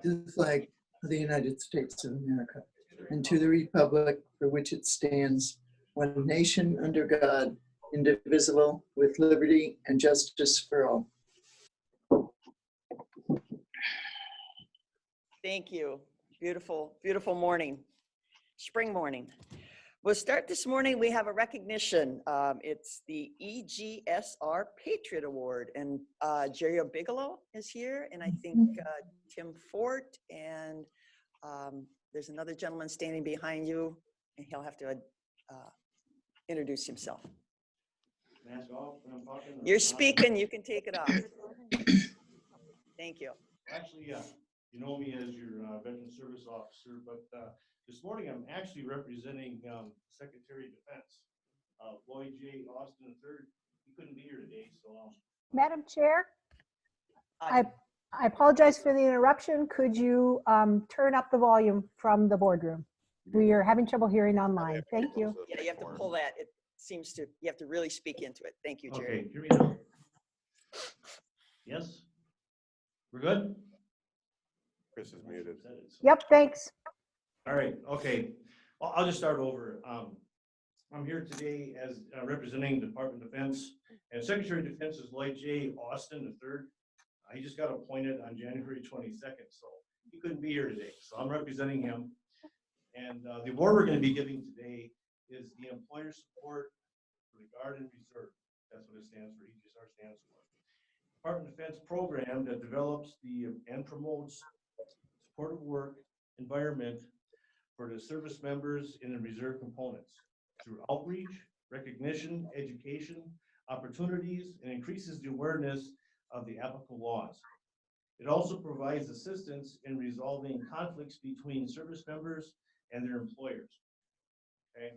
to the flag of the United States of America and to the republic for which it stands, one nation under God, indivisible, with liberty and justice for all. Thank you. Beautiful, beautiful morning. Spring morning. We'll start this morning. We have a recognition. It's the EGSR Patriot Award, and Jerry Bigelow is here, and I think Tim Fort, and there's another gentleman standing behind you, and he'll have to introduce himself. Mask off when I'm talking? You're speaking, you can take it off. Thank you. Actually, you know me as your Veteran Service Officer, but this morning I'm actually representing Secretary of Defense, Lloyd J. Austin III. He couldn't be here today, so. Madam Chair, I apologize for the interruption. Could you turn up the volume from the boardroom? We are having trouble hearing online. Thank you. Yeah, you have to pull that. It seems to, you have to really speak into it. Thank you, Jerry. Okay, hear me now. Yes? We're good? Chris is muted. Yep, thanks. All right, okay. I'll just start over. I'm here today as representing Department of Defense, and Secretary of Defense is Lloyd J. Austin III. He just got appointed on January 22nd, so he couldn't be here today. So I'm representing him. And the award we're going to be giving today is the Employer Support for the Guard and Reserve. That's what it stands for, EGSR stands for. Department of Defense program that develops and promotes supportive work environment for the service members in the reserve components through outreach, recognition, education, opportunities, and increases the awareness of the applicable laws. It also provides assistance in resolving conflicts between service members and their employers. Okay,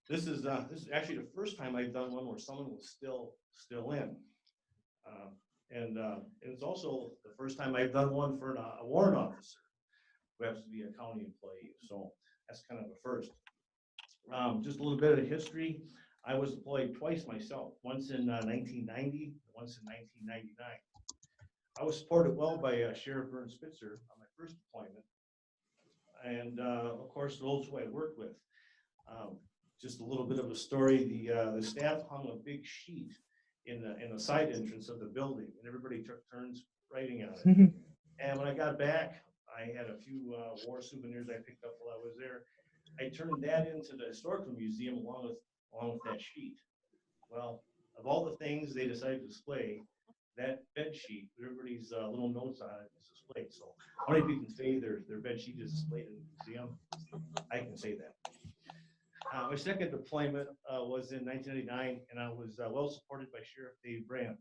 this is actually the first time I've done one where someone was still in, and it's also the first time I've done one for a warrant officer who happens to be a county employee. So that's kind of a first. Just a little bit of history. I was deployed twice myself, once in 1990, once in 1999. I was supported well by Sheriff Vern Spitzer on my first deployment. And of course, those who I worked with. Just a little bit of a story. The staff hung a big sheet in the side entrance of the building, and everybody took turns writing on it. And when I got back, I had a few war souvenirs I picked up while I was there. I turned that into the historical museum along with that sheet. Well, of all the things they decided to display, that bed sheet, everybody's little notes on it is displayed. So how many people can say their bed sheet is displayed in the museum? I can say that. My second deployment was in 1999, and I was well supported by Sheriff Dave Brand.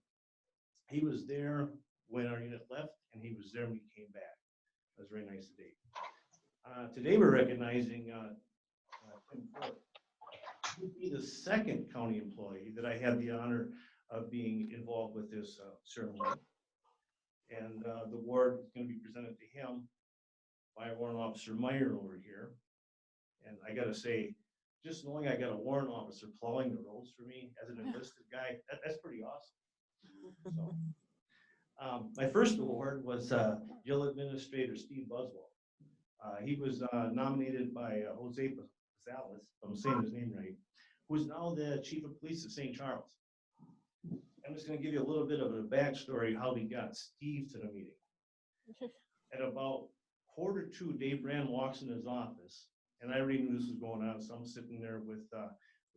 He was there when our unit left, and he was there when we came back. That was very nice today. Today we're recognizing Tim Ford. He would be the second county employee that I had the honor of being involved with this ceremony. And the award is going to be presented to him by Warrant Officer Meyer over here. And I got to say, just knowing I got a warrant officer plowing the roads for me as an enlisted guy, that's pretty awesome. So, my first award was Jail Administrator Steve Buswell. He was nominated by Jose Gonzalez, if I'm saying his name right, who is now the Chief of Police of St. Charles. I'm just going to give you a little bit of a backstory how we got Steve to the meeting. At about 1:45, Dave Brand walks in his office, and I already knew this was going on, so I'm sitting there with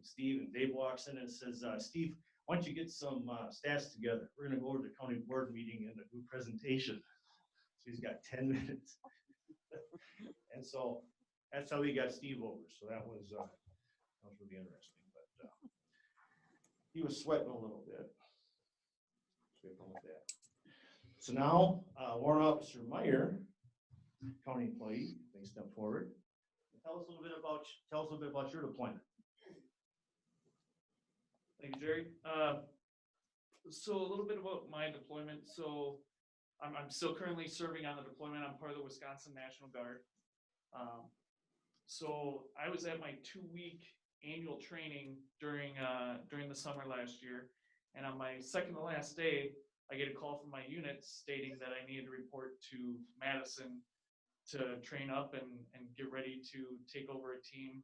Steve, and Dave walks in and says, Steve, why don't you get some stats together? We're going to go over to the county board meeting and do a presentation. So he's got 10 minutes. And so that's how we got Steve over. So that was really interesting. But he was sweating a little bit. With that. So now, Warrant Officer Meyer, county employee, please step forward. Tell us a little bit about your deployment. Thank you, Jerry. So a little bit about my deployment. So I'm still currently serving on the deployment. I'm part of the Wisconsin National Guard. So I was at my 2-week annual training during the summer last year. And on my second to last day, I get a call from my unit stating that I needed to report to Madison to train up and get ready to take over a team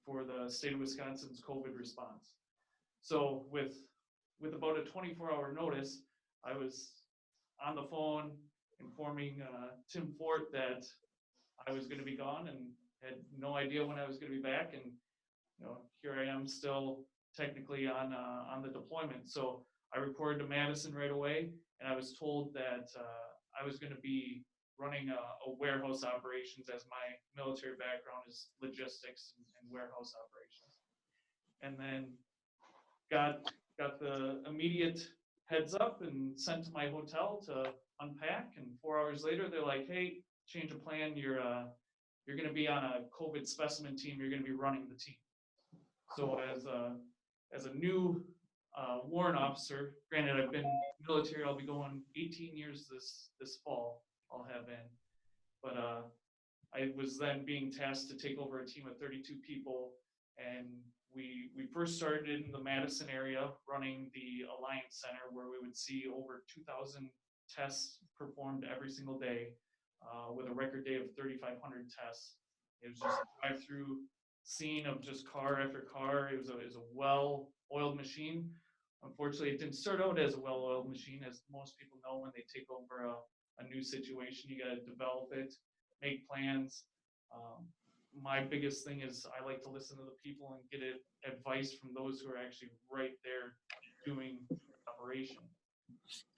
for the state of Wisconsin's COVID response. So with about a 24-hour notice, I was on the phone informing Tim Fort that I was going to be gone and had no idea when I was going to be back. And here I am still technically on the deployment. So I reported to Madison right away, and I was told that I was going to be running a warehouse operations, as my military background is logistics and warehouse operations. And then got the immediate heads up and sent to my hotel to unpack. And 4 hours later, they're like, "Hey, change of plan. You're going to be on a COVID specimen team. You're going to be running the team." So as a new warrant officer, granted I've been military, I'll be going 18 years this fall. I'll have been, but I was then being tasked to take over a team of 32 people, and we first started in the Madison area, running the Alliance Center, where we would see over 2,000 tests performed every single day, with a record day of 3,500 tests. It was just a drive-through scene of just car after car. It was a well-oiled machine. Unfortunately, it didn't start out as a well-oiled machine. As most people know, when they take over a new situation, you got to develop it, make plans. My biggest thing is I like to listen to the people and get advice from those who are actually right there doing the operation.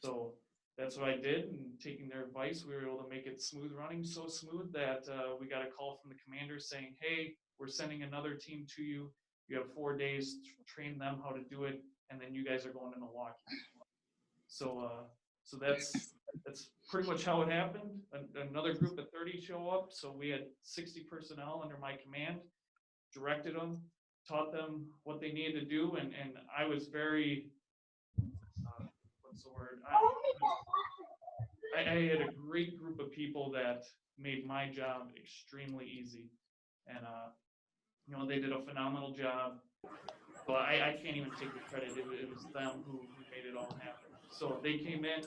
So that's what I did, and taking their advice, we were able to make it smooth running, so smooth that we got a call from the commander saying, "Hey, we're sending another team to you. You have 4 days to train them how to do it, and then you guys are going to Milwaukee." So that's pretty much how it happened. Another group of 30 show up, so we had 60 personnel under my command, directed them, taught them what they needed to do, and I was very, what's the word? I had a great group of people that made my job extremely easy, and they did a phenomenal job. So I can't even take the credit. It was them who made it all happen. So they came in,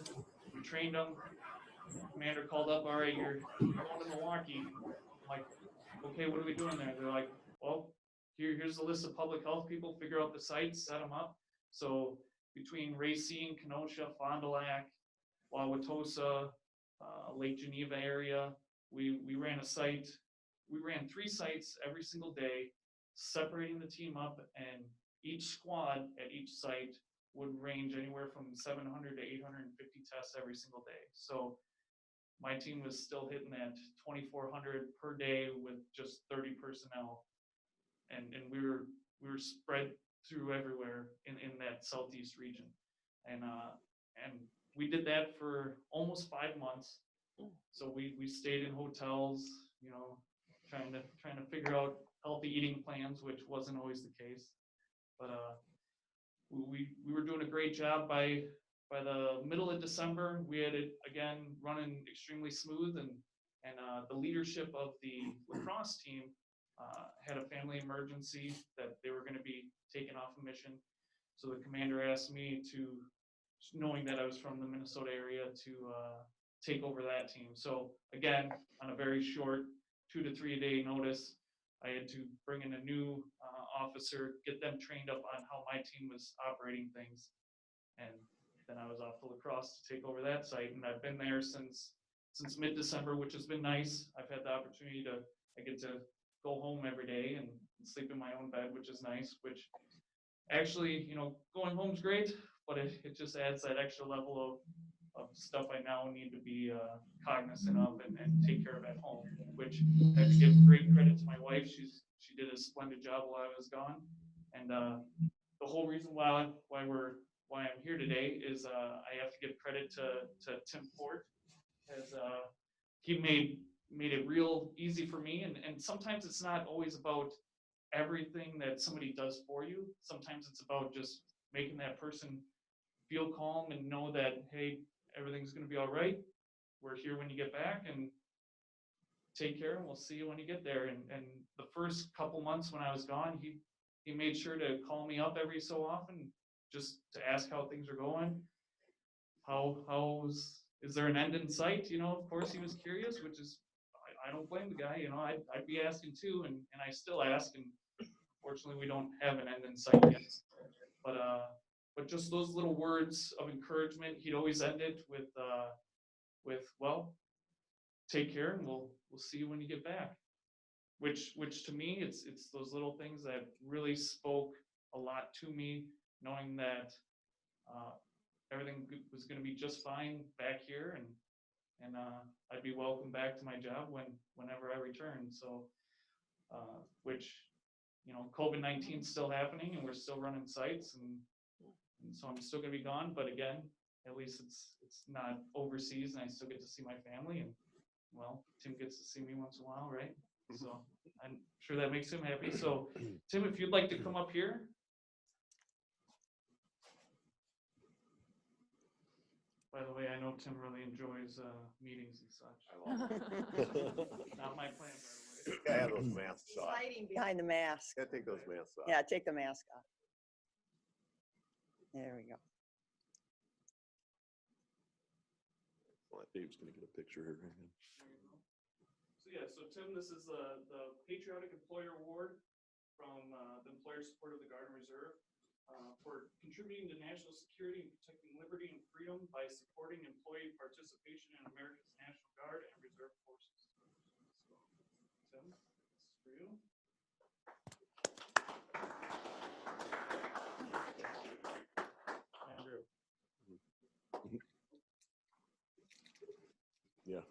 we trained them. Commander called up, "All right, you're going to Milwaukee." I'm like, "Okay, what are we doing there?" They're like, "Well, here's the list of public health people. Figure out the sites, set them up." So between Racine, Kenosha, Fond du Lac, Wauwatosa, Lake Geneva area, we ran a site. We ran 3 sites every single day, separating the team up, and each squad at each site would range anywhere from 700 to 850 tests every single day. So my team was still hitting that 2,400 per day with just 30 personnel, and we were spread through everywhere in that southeast region, and we did that for almost 5 months. So we stayed in hotels, trying to figure out healthy eating plans, which wasn't always the case, but we were doing a great job. By the middle of December, we had it again running extremely smooth, and the leadership of the lacrosse team had a family emergency that they were going to be taken off a mission. So the commander asked me to, knowing that I was from the Minnesota area, to take over that team. So again, on a very short 2 to 3 day notice, I had to bring in a new officer, get them trained up on how my team was operating things, and then I was off to lacrosse to take over that site. And I've been there since mid-December, which has been nice. I've had the opportunity I get to go home every day and sleep in my own bed, which is nice, which actually, going home's great, but it just adds that extra level of stuff I now need to be cognizant of and take care of at home, which I have to give great credit to my wife. She did a splendid job while I was gone. And the whole reason why I'm here today is I have to give credit to Tim Fort, as he made it real easy for me. And sometimes it's not always about everything that somebody does for you. Sometimes it's about just making that person feel calm and know that, hey, everything's going to be all right. We're here when you get back, and take care, and we'll see you when you get there. And the first couple months when I was gone, he made sure to call me up every so often, just to ask how things are going. How's is there an end in sight? You know, of course he was curious, which is, I don't blame the guy, you know, I'd be asking too, and I still ask, and fortunately we don't have an end in sight yet. But just those little words of encouragement, he'd always end it with well, take care, and we'll see you when you get back. Which to me, it's those little things that really spoke a lot to me, knowing that everything was going to be just fine back here, and I'd be welcome back to my job whenever I return. So, which, you know, COVID-19 is still happening, and we're still running sites, and so I'm still going to be gone. But again, at least it's not overseas, and I still get to see my family, and well, Tim gets to see me once in a while, right? So I'm sure that makes him happy. So Tim, if you'd like to come up here. By the way, I know Tim really enjoys meetings and such. I love it. Not my plan, by the way. Gotta have those masks off. Hiding behind the mask. Gotta take those masks off. Yeah, take the mask off. There we go. Well, Dave's gonna get a picture here. There you go. So yeah, so Tim, this is the Patriotic Employer Award from the Employer Support of the Guard and Reserve for contributing to national security and protecting liberty and freedom by supporting employee participation in America's National Guard and Reserve Forces. So, Tim, this is for you. Andrew. Yeah.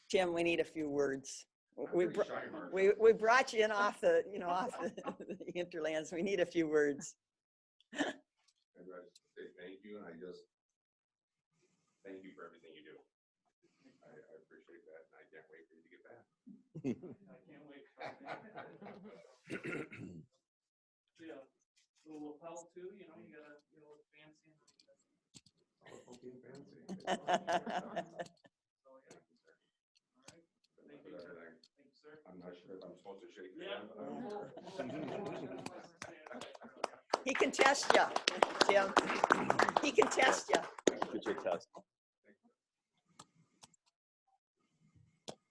Tim, we need a few words. We brought you in off the, you know, off the hinterlands. We need a few words. I'd like to say thank you, and I just thank you for everything you do. I appreciate that, and I can't wait for you to get back. I can't wait. So yeah, little lapel too, you know, you gotta look fancy. All funky and fancy. So yeah, all right. Thank you, sir. Thank you, sir. I'm not sure if I'm supposed to shake your Yeah. hand. He can test you, Tim. He can test you. Get your test.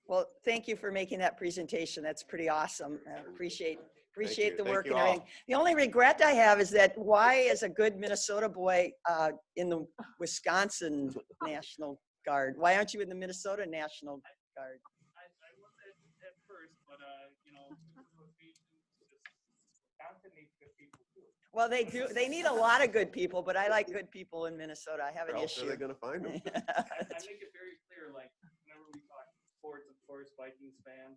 Well, thank you for making that presentation. That's pretty awesome. I appreciate you. the Thank work you and all. everything. The only regret I have is that why is a good Minnesota boy in the Wisconsin National Guard? Why aren't you in the Minnesota National Guard? I was at first, but you know, Wisconsin needs good people too. Well, they do. They need a lot of good people, but I like good people in Minnesota. I have an Where else are issue. they gonna find them? I make it very clear, like, whenever we talk sports, of course, Vikings fan,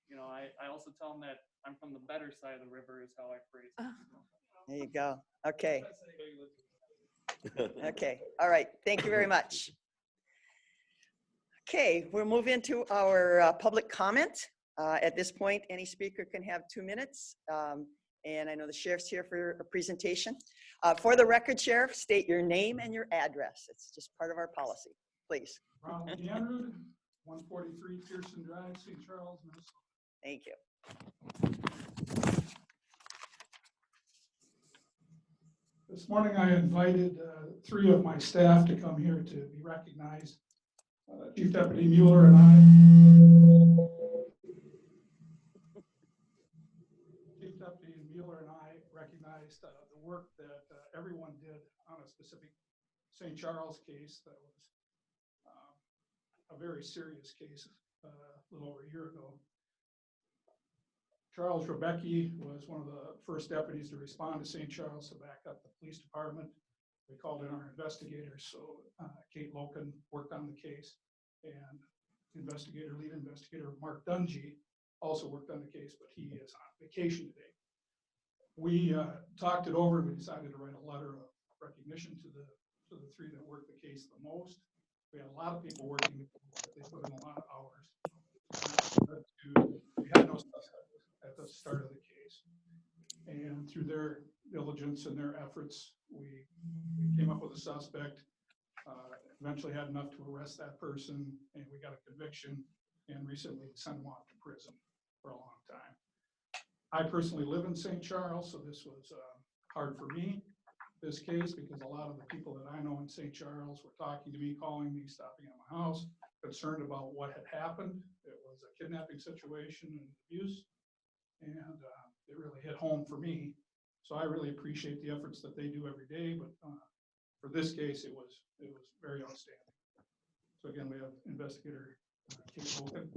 you know, I also tell them that I'm from the better side of the river is how I phrase it. There you go. Okay. Okay. All right. Thank you very much. Okay, we'll move into our public comment. At this point, any speaker can have 2 minutes. And I know the sheriff's here for a presentation. For the record, Sheriff, state your name and your address. It's just part of our policy, please. Ronald Ganrud, 143 Pearson Drive, St. Charles, Minnesota. Thank you. This morning I invited 3 of my staff to come here to be recognized. Chief Deputy Mueller and I. Chief Deputy Mueller and I recognized the work that everyone did on a specific St. Charles case that was a very serious case a little over a year ago. Charles Rebecki was one of the first deputies to respond to St. Charles to back up the police department. We called in our investigators, so Kate Loken worked on the case, and lead investigator Mark Dungy also worked on the case, but he is on vacation today. We talked it over and we decided to write a letter of recognition to the 3 that worked the case the most. We had a lot of people working, they put in a lot of hours. We had no suspect at the start of the case. And through their diligence and their efforts, we came up with a suspect, eventually had enough to arrest that person, and we got a conviction, and recently sent him off to prison for a long time. I personally live in St. Charles, so this was hard for me. this case because a lot of the people that I know in St. Charles were talking to me, calling me, stopping at my house, concerned about what had happened. It was a kidnapping situation and abuse, and it really hit home for me. So I really appreciate the efforts that they do every day, but for this case, it was very outstanding. So again, we have Investigator Kate Logan,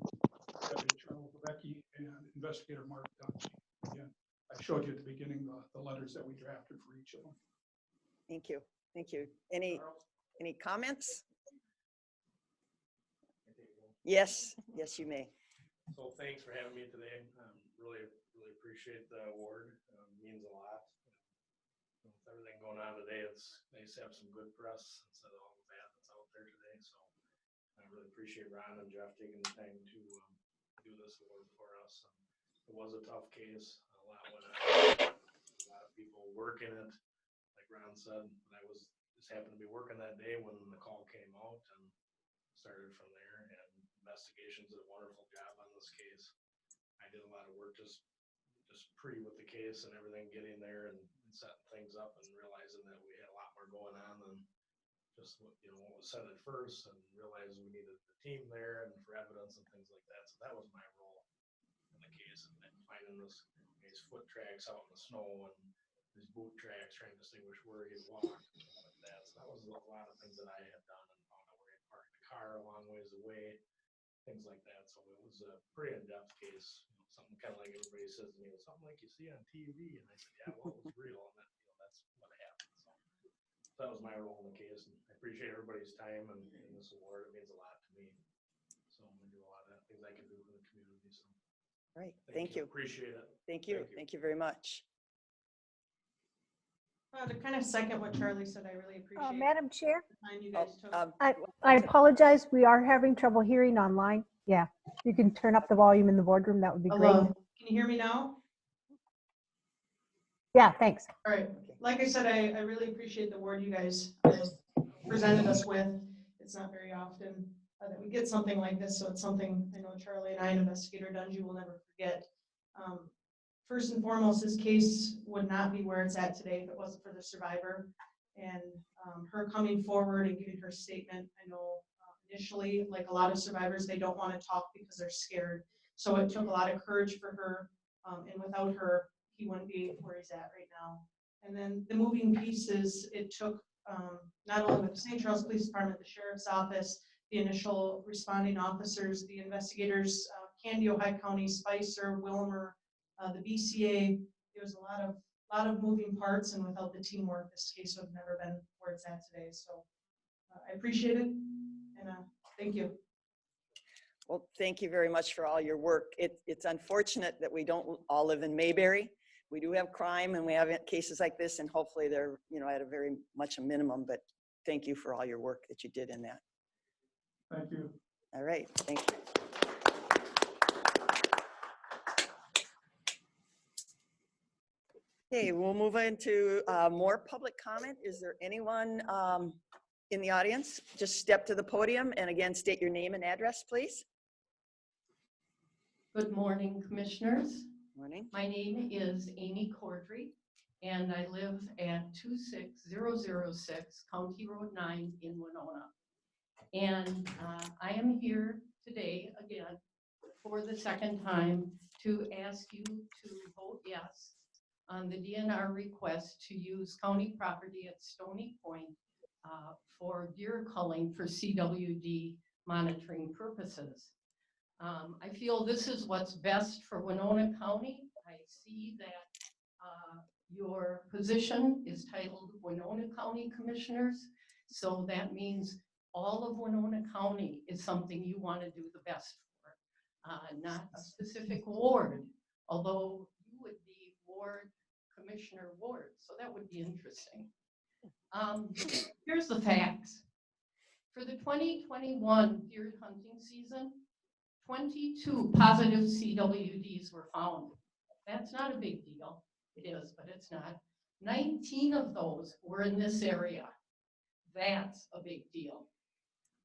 Deputy Charles Levesque, and Investigator Mark Dungy. Again, I showed you at the beginning the letters that we drafted for each of them. Thank you. Thank you. Any comments? Yes, yes, you may. So thanks for having me today. Really appreciate the award. Means a lot. With everything going on today, it's nice to have some good press instead of all the bad that's out there today. So I really appreciate Ron and Jeff taking the time to do this award for us. It was a tough case. A lot went on. A lot of people working it, like Ron said. But I just happened to be working that day when the call came out and started from there. And investigations did a wonderful job on this case. I did a lot of work just pre with the case and everything, getting there and setting things up and realizing that we had a lot more going on than just what was said at first, and realizing we needed the team there and for evidence and things like that. So that was my role in the case, and finding these foot tracks out in the snow and these boot tracks, trying to distinguish where he walked and things like that. So that was a lot of things that I had done, and found out where he parked the car a long ways away, things like that. So it was a pretty in-depth case. Something kind of like everybody says to me, something like you see on TV. And I said, yeah, well, it was real. And that's what happened. So that was my role in the case. And I appreciate everybody's time and this award. It means a lot to me. So I'm going to do a lot of things I can do for the community. So Right. Thank you. Appreciate it. Thank you. Thank you very much. To kind of second what Charlie said, I really appreciate Madam Chair, the time you guys took. I apologize. We are having trouble hearing online. Yeah, you can turn up the volume in the boardroom. That would be great. Hello. Can you hear me now? Yeah, thanks. All right. Like I said, I really appreciate the award you guys presented us with. It's not very often that we get something like this, so it's something I know Charlie and I and Investigator Dungy will never forget. First and foremost, this case would not be where it's at today if it wasn't for the survivor and her coming forward and giving her statement. I know initially, like a lot of survivors, they don't want to talk because they're scared. So it took a lot of courage for her, and without her, he wouldn't be where he's at right now. And then the moving pieces, it took not only with the St. Charles Police Department, the Sheriff's Office, the initial responding officers, the investigators, Candy, Ohio County, Spicer, Wilmer, the BCA. There was a lot of moving parts, and without the teamwork, this case would have never been where it's at today. So I appreciate it, and thank you. Well, thank you very much for all your work. It's unfortunate that we don't all live in Mayberry. We do have crime and we have cases like this, and hopefully they're at a very much a minimum, but thank you for all your work that you did in that. Thank you. All right, thank you. Okay, we'll move into more public comment. Is there anyone in the audience? Just step to the podium and again, state your name and address, please. Good morning, commissioners. Morning. My name is Amy Cordry, and I live at 26006 County Road 9 in Winona. And I am here today again for the second time to ask you to vote yes on the DNR request to use county property at Stony Point for deer culling for CWD monitoring purposes. I feel this is what's best for Winona County. I see that your position is titled Winona County Commissioners, so that means all of Winona County is something you want to do the best for, not a specific ward, although you would be ward commissioner ward, so that would be interesting. Here's the facts. For the 2021 deer hunting season, 22 positive CWDs were found. That's not a big deal. It is, but it's not. 19 of those were in this area. That's a big deal.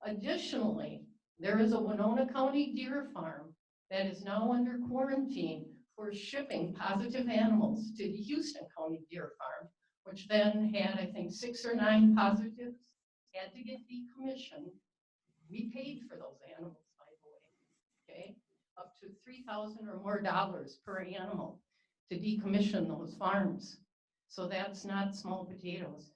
Additionally, there is a Winona County deer farm that is now under quarantine for shipping positive animals to the Houston County Deer Farm, which then had, I think, 6 or 9 positives, had to get decommissioned. We paid for those animals, by the way, okay? Up to $3,000 or more per animal to decommission those farms. So that's not small potatoes.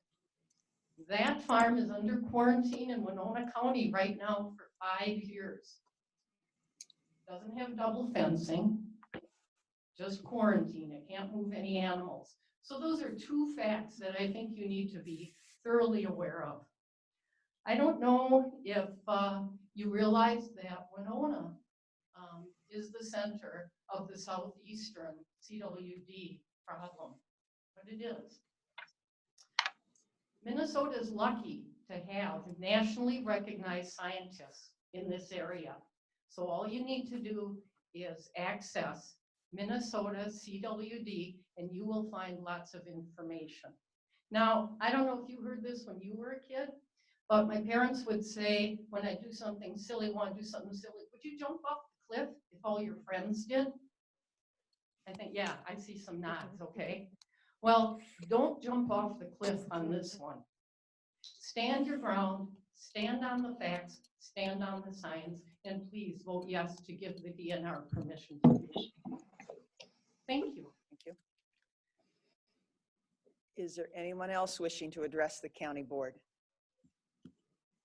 That farm is under quarantine in Winona County right now for 5 years. Doesn't have double fencing, just quarantine. It can't move any animals. So those are 2 facts that I think you need to be thoroughly aware of. I don't know if you realize that Winona is the center of the southeastern CWD problem, but it is. Minnesota is lucky to have nationally recognized scientists in this area. So all you need to do is access Minnesota CWD and you will find lots of information. Now, I don't know if you heard this when you were a kid, but my parents would say, when I do something silly, want to do something silly, would you jump off the cliff if all your friends did? I think, yeah, I see some nods, okay. Well, don't jump off the cliff on this one. Stand your ground, stand on the facts, stand on the science, and please vote yes to give the DNR permission to do it. Thank you. Thank you. Is there anyone else wishing to address the county board?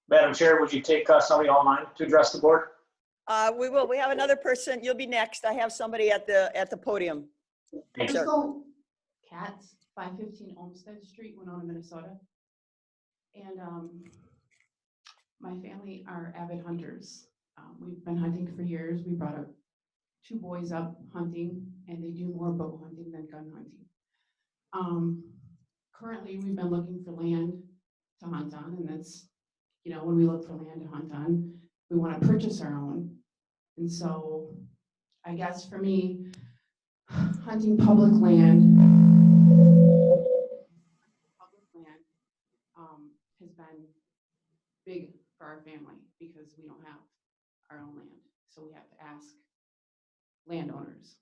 Madam Chair, would you take somebody online to address the board? We will. We have another person. You'll be next. I have somebody at the podium. Crystal Katz, 515 Olmsted Street, Winona, Minnesota. And my family are avid hunters. We've been hunting for years. We brought 2 boys up hunting, and they do more bow hunting than gun hunting. Currently, we've been looking for land to hunt on, and that's, you know, when we look for land to hunt on, we want to purchase our own. And so I guess for me, hunting public land has been big for our family because we don't have our own land. So we have to ask landowners.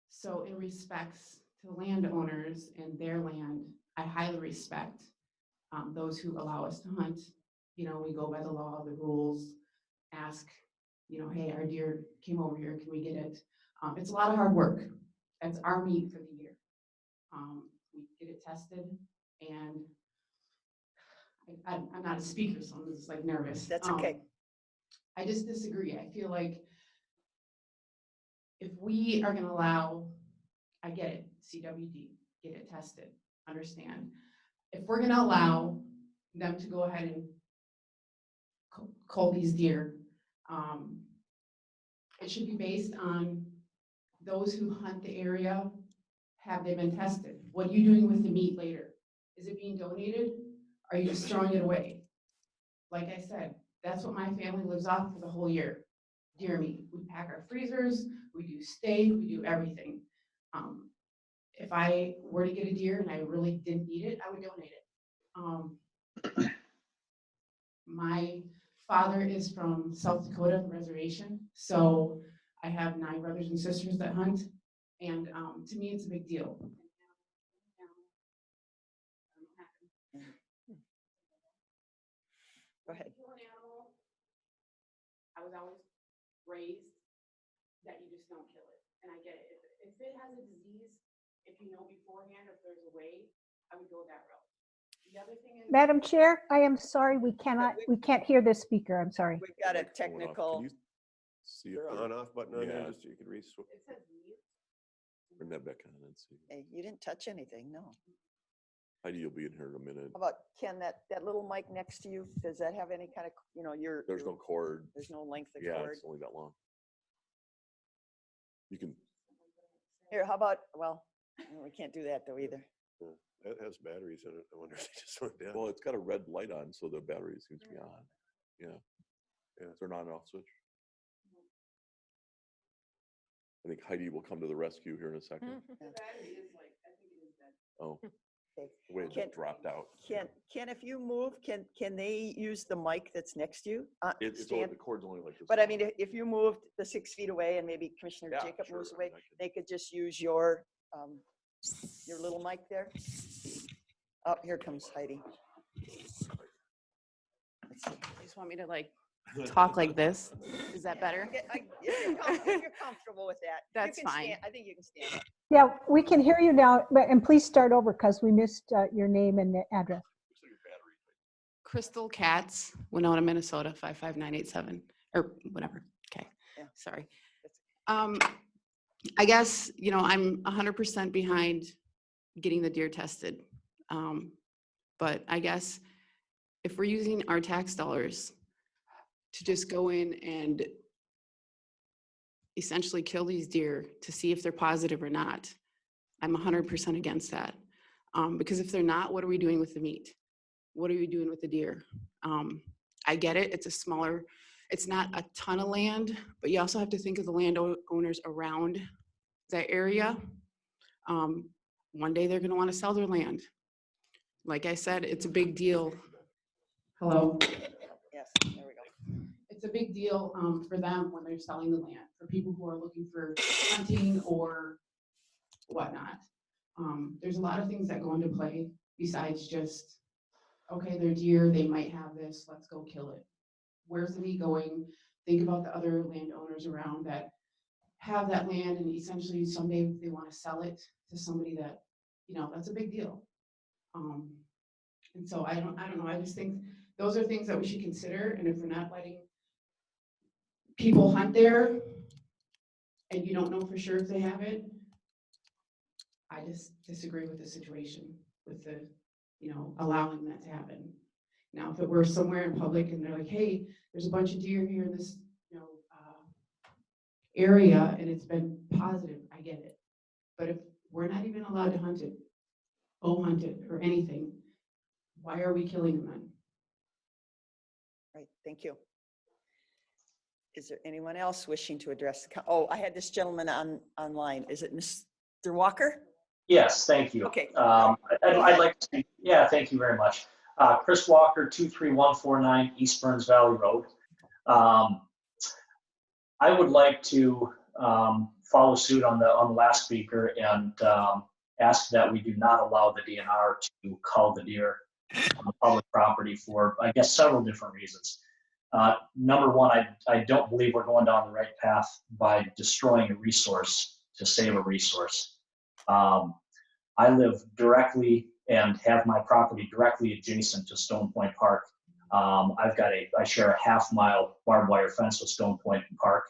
So in respects to landowners and their land, I highly respect those who allow us to hunt. You know, we go by the law, the rules, ask, you know, hey, our deer came over here, can we get it? It's a lot of hard work. That's our meat for the year. We get it tested, and I'm not a speaker, so I'm just like nervous. That's okay. I just disagree. I feel like if we are going to allow, I get it, CWD, get it tested, understand. If we're going to allow them to go ahead and cull these deer, it should be based on those who hunt the area. Have they been tested? What are you doing with the meat later? Is it being donated? Are you just throwing it away? Like I said, that's what my family lives off for the whole year. Deer meat. We pack our freezers, we do steak, we do everything. If I were to get a deer and I really didn't eat it, I would donate it. My father is from South Dakota reservation, so I have 9 brothers and sisters that hunt, and to me it's a big deal. Go ahead. I was always raised that you just don't kill it, and I get it. If it has a disease, if you know beforehand if there's a way, I would go that route. The other thing is, Madam Chair, I am sorry, we can't hear this speaker. I'm sorry. We've got a technical. Can you see if the on-off button on there, Yeah. just so you can it says mute. bring that back on and see. Hey, you didn't touch anything, no. Heidi, you'll be in here in a minute. How about, Ken, that little mic next to you, does that have any kind of, you know, There's no cord. there's no length of Yeah, cord? it's only that long. You can, Here, how about, well, we can't do that though either. it has batteries in it. I wonder if they just went down. Well, it's got a red light on, so the battery seems to be on. Yeah. Yeah, is there not an off switch? I think Heidi will come to the rescue here in a second. The battery is like, I think it is dead. Oh, Okay. the way it Can- just dropped out. Ken, if you move, can they use the mic that's next to you? It's only, Stand- the cord's only like this. But I long. mean, if you moved the 6 feet away and maybe Commissioner Yeah, Jacob sure, moves I away, mean, I can- they could just use your Your little mic there. Oh, here comes Heidi. Let's see. You just want me to like talk like this? Is that better? If you're comfortable with that. That's you can fine. Stand, I think you can stand up. Yeah, we can hear you now, and please start over because we missed your name and the address. Crystal Katz, Winona, Minnesota, 55987, or whatever. Okay, Yeah. sorry. I guess, you know, I'm 100% behind getting the deer tested. But I guess if we're using our tax dollars to just go in and essentially kill these deer to see if they're positive or not, I'm 100% against that. Because if they're not, what are we doing with the meat? What are we doing with the deer? I get it, it's a smaller, it's not a ton of land, but you also have to think of the landowners around that area. One day they're gonna wanna sell their land. Like I said, it's a big deal. Hello? Yes, there we go. It's a big deal for them when they're selling the land, for people who are looking for hunting or whatnot. There's a lot of things that go into play besides just, okay, they're deer, they might have this, let's go kill it. Where's the meat going? Think about the other landowners around that have that land, and essentially someday they want to sell it to somebody that, you know, that's a big deal. And so I don't know, I just think those are things that we should consider. And if we're not letting people hunt there and you don't know for sure if they have it, I just disagree with the situation, with the, you know, allowing that to happen. Now, if it were somewhere in public and they're like, hey, there's a bunch of deer here in this, you know, area, and it's been positive, I get it. But if we're not even allowed to hunt it, hunt it or anything, why are we killing them then? Right, thank you. Is there anyone else wishing to address the, oh, I had this gentleman online. Is it Mr. Walker? Yes, thank you. Okay. I'd like to, yeah, thank you very much. Chris Walker, 23149 East Burns Valley Road. I would like to follow suit on the last speaker and ask that we do not allow the DNR to cull the deer on the public property for, I guess, several different reasons. Number one, I don't believe we're going down the right path by destroying a resource to save a resource. I live directly and have my property directly adjacent to Stone Point Park. I share a half-mile barbed wire fence with Stone Point Park.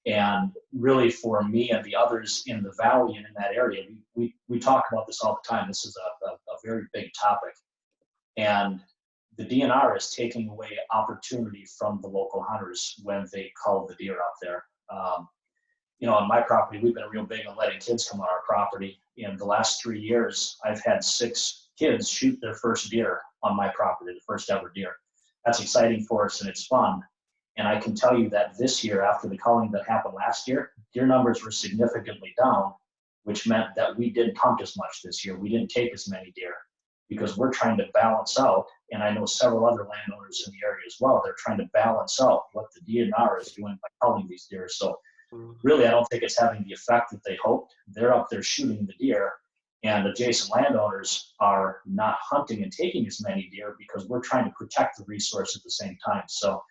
And really for me and the others in the valley and in that area, we talk about this all the time. This is a very big topic. And the DNR is taking away opportunity from the local hunters when they cull the deer out there. You know, on my property, we've been real big on letting kids come on our property. In the last 3 years, I've had 6 kids shoot their first deer on my property, the first ever deer. That's exciting for us and it's fun. And I can tell you that this year, after the culling that happened last year, deer numbers were significantly down, which meant that we didn't hunt as much this year. We didn't take as many deer because we're trying to balance out, and I know several other landowners in the area as well, they're trying to balance out what the DNR is doing by culling these deer. So really, I don't think it's having the effect that they hoped. They're up there shooting the deer, and adjacent landowners are not hunting and taking as many deer because we're trying to protect the resource at the same time. So,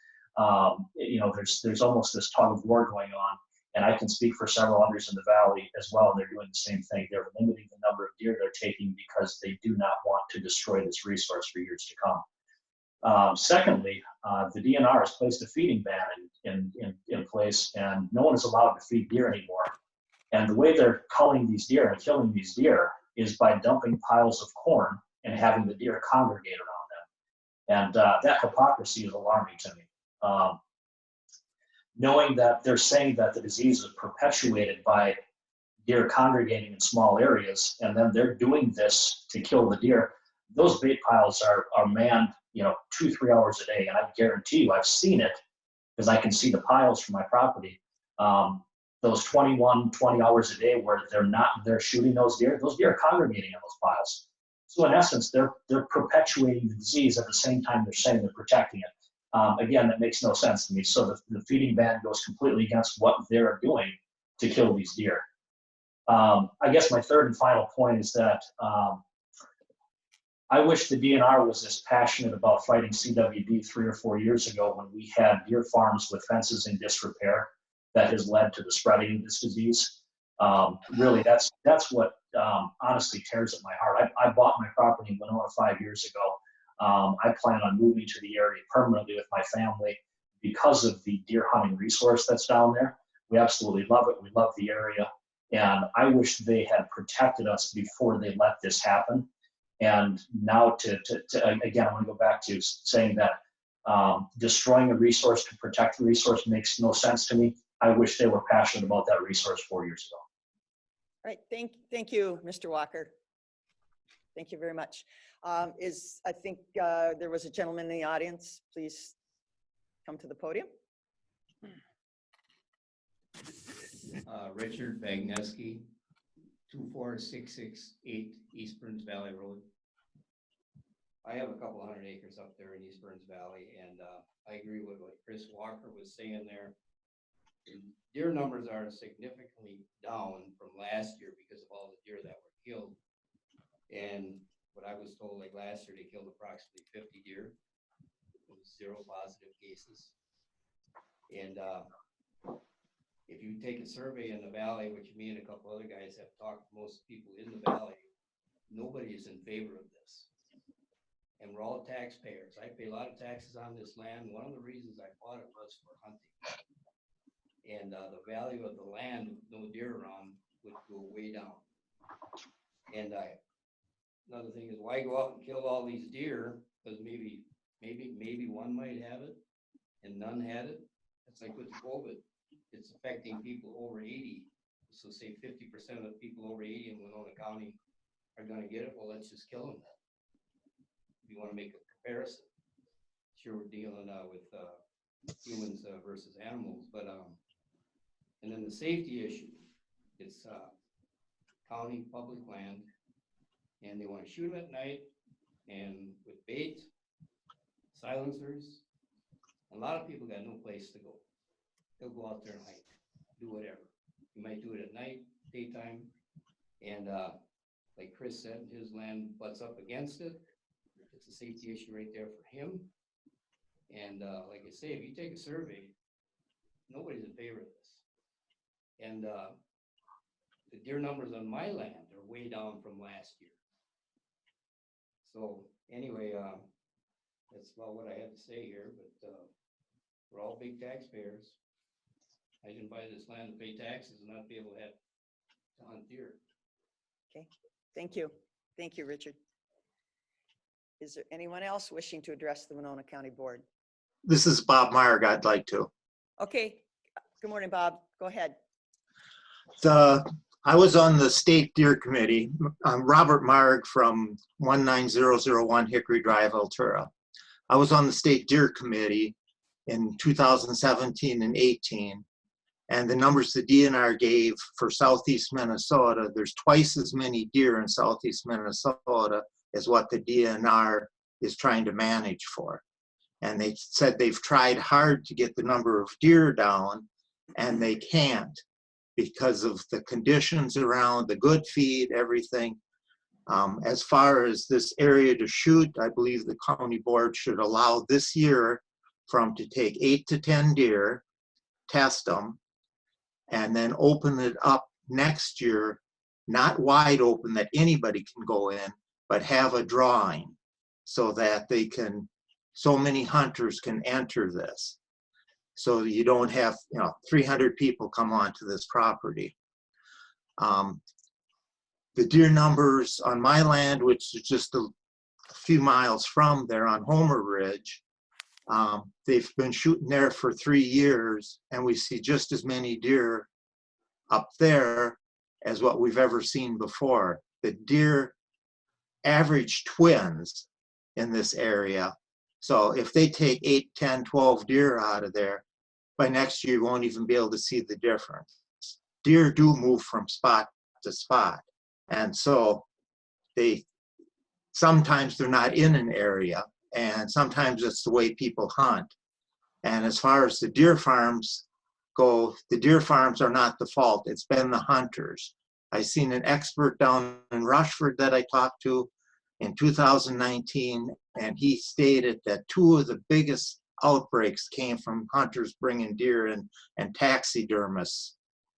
you know, there's almost this tug of war going on, and I can speak for several others in the valley as well, and they're doing the same thing. They're limiting the number of deer they're taking because they do not want to destroy this resource for years to come. Secondly, the DNR has placed a feeding ban in place, and no one is allowed to feed deer anymore. And the way they're culling these deer and killing these deer is by dumping piles of corn and having the deer congregate around them. And that hypocrisy is alarming to me. Knowing that they're saying that the disease is perpetuated by deer congregating in small areas, and then they're doing this to kill the deer. Those bait piles are manned, you know, 2-3 hours a day, and I guarantee you, I've seen it because I can see the piles from my property. Those 20 hours a day where they're shooting those deer are congregating on those piles. So in essence, they're perpetuating the disease at the same time they're saying they're protecting it. Again, that makes no sense to me. So the feeding ban goes completely against what they're doing to kill these deer. I guess my third and final point is that I wish the DNR was as passionate about fighting CWD 3 or 4 years ago when we had deer farms with fences in disrepair that has led to the spreading of this disease. Really, that's what honestly tears at my heart. I bought my property in Winona 5 years ago. I plan on moving to the area permanently with my family because of the deer hunting resource that's down there. We absolutely love it. We love the area. And I wish they had protected us before they let this happen. And now again, I'm going to go back to saying that destroying a resource to protect the resource makes no sense to me. I wish they were passionate about that resource 4 years ago. All right, thank you, Mr. Walker. Thank you very much. I think there was a gentleman in the audience. Please come to the podium. Richard Bagneski, 24668 East Burns Valley Road. I have a couple hundred acres up there in East Burns Valley, and I agree with what Chris Walker was saying there. The deer numbers are significantly down from last year because of all the deer that were killed. And what I was told, like last year, they killed approximately 50 deer. It was 0 positive cases. And if you take a survey in the valley, which me and a couple other guys have talked to most people in the valley, nobody is in favor of this. And we're all taxpayers. I pay a lot of taxes on this land. One of the reasons I bought it was for hunting. And the value of the land with no deer around would go way down. And another thing is, why go out and kill all these deer? Because maybe one might have it and none had it. It's like with COVID. It's affecting people over 80. So say 50% of the people over 80 in Winona County are going to get it. Well, let's just kill them then. If you want to make a comparison. Sure, we're dealing with humans versus animals, but and then the safety issue. It's county public land, and they want to shoot them at night, and with bait, silencers. A lot of people got no place to go. They'll go out there and hike, do whatever. You might do it at night, daytime, and like Chris said, his land butts up against it. It's a safety issue right there for him. And like I say, if you take a survey, nobody's in favor of this. And the deer numbers on my land are way down from last year. So anyway, that's about what I have to say here, but we're all big taxpayers. I didn't buy this land to pay taxes and not be able to hunt deer. Okay, thank you. Thank you, Richard. Is there anyone else wishing to address the Winona County Board? This is Bob Meyer. I'd like to. Okay, good morning, Bob. Go ahead. I was on the State Deer Committee. I'm Robert Marg from 19001 Hickory Drive, Altura. I was on the State Deer Committee in 2017 and 18. And the numbers the DNR gave for Southeast Minnesota, there's twice as many deer in Southeast Minnesota as what the DNR is trying to manage for. And they said they've tried hard to get the number of deer down, and they can't because of the conditions around, the good feed, everything. As far as this area to shoot, I believe the county board should allow this year to take 8 to 10 deer, test them, and then open it up next year, not wide open that anybody can go in, but have a drawing so that so many hunters can enter this. So you don't have 300 people come onto this property. The deer numbers on my land, which is just a few miles from there on Homer Ridge, they've been shooting there for 3 years, and we see just as many deer up there as what we've ever seen before. The deer average twins in this area. So if they take 8, 10, 12 deer out of there, by next year you won't even be able to see the difference. Deer do move from spot to spot. And so sometimes they're not in an area, and sometimes it's the way people hunt. And as far as the deer farms go, the deer farms are not the fault. It's been the hunters. I seen an expert down in Rushford that I talked to in 2019, and he stated that 2 of the biggest outbreaks came from hunters bringing deer in and taxidermists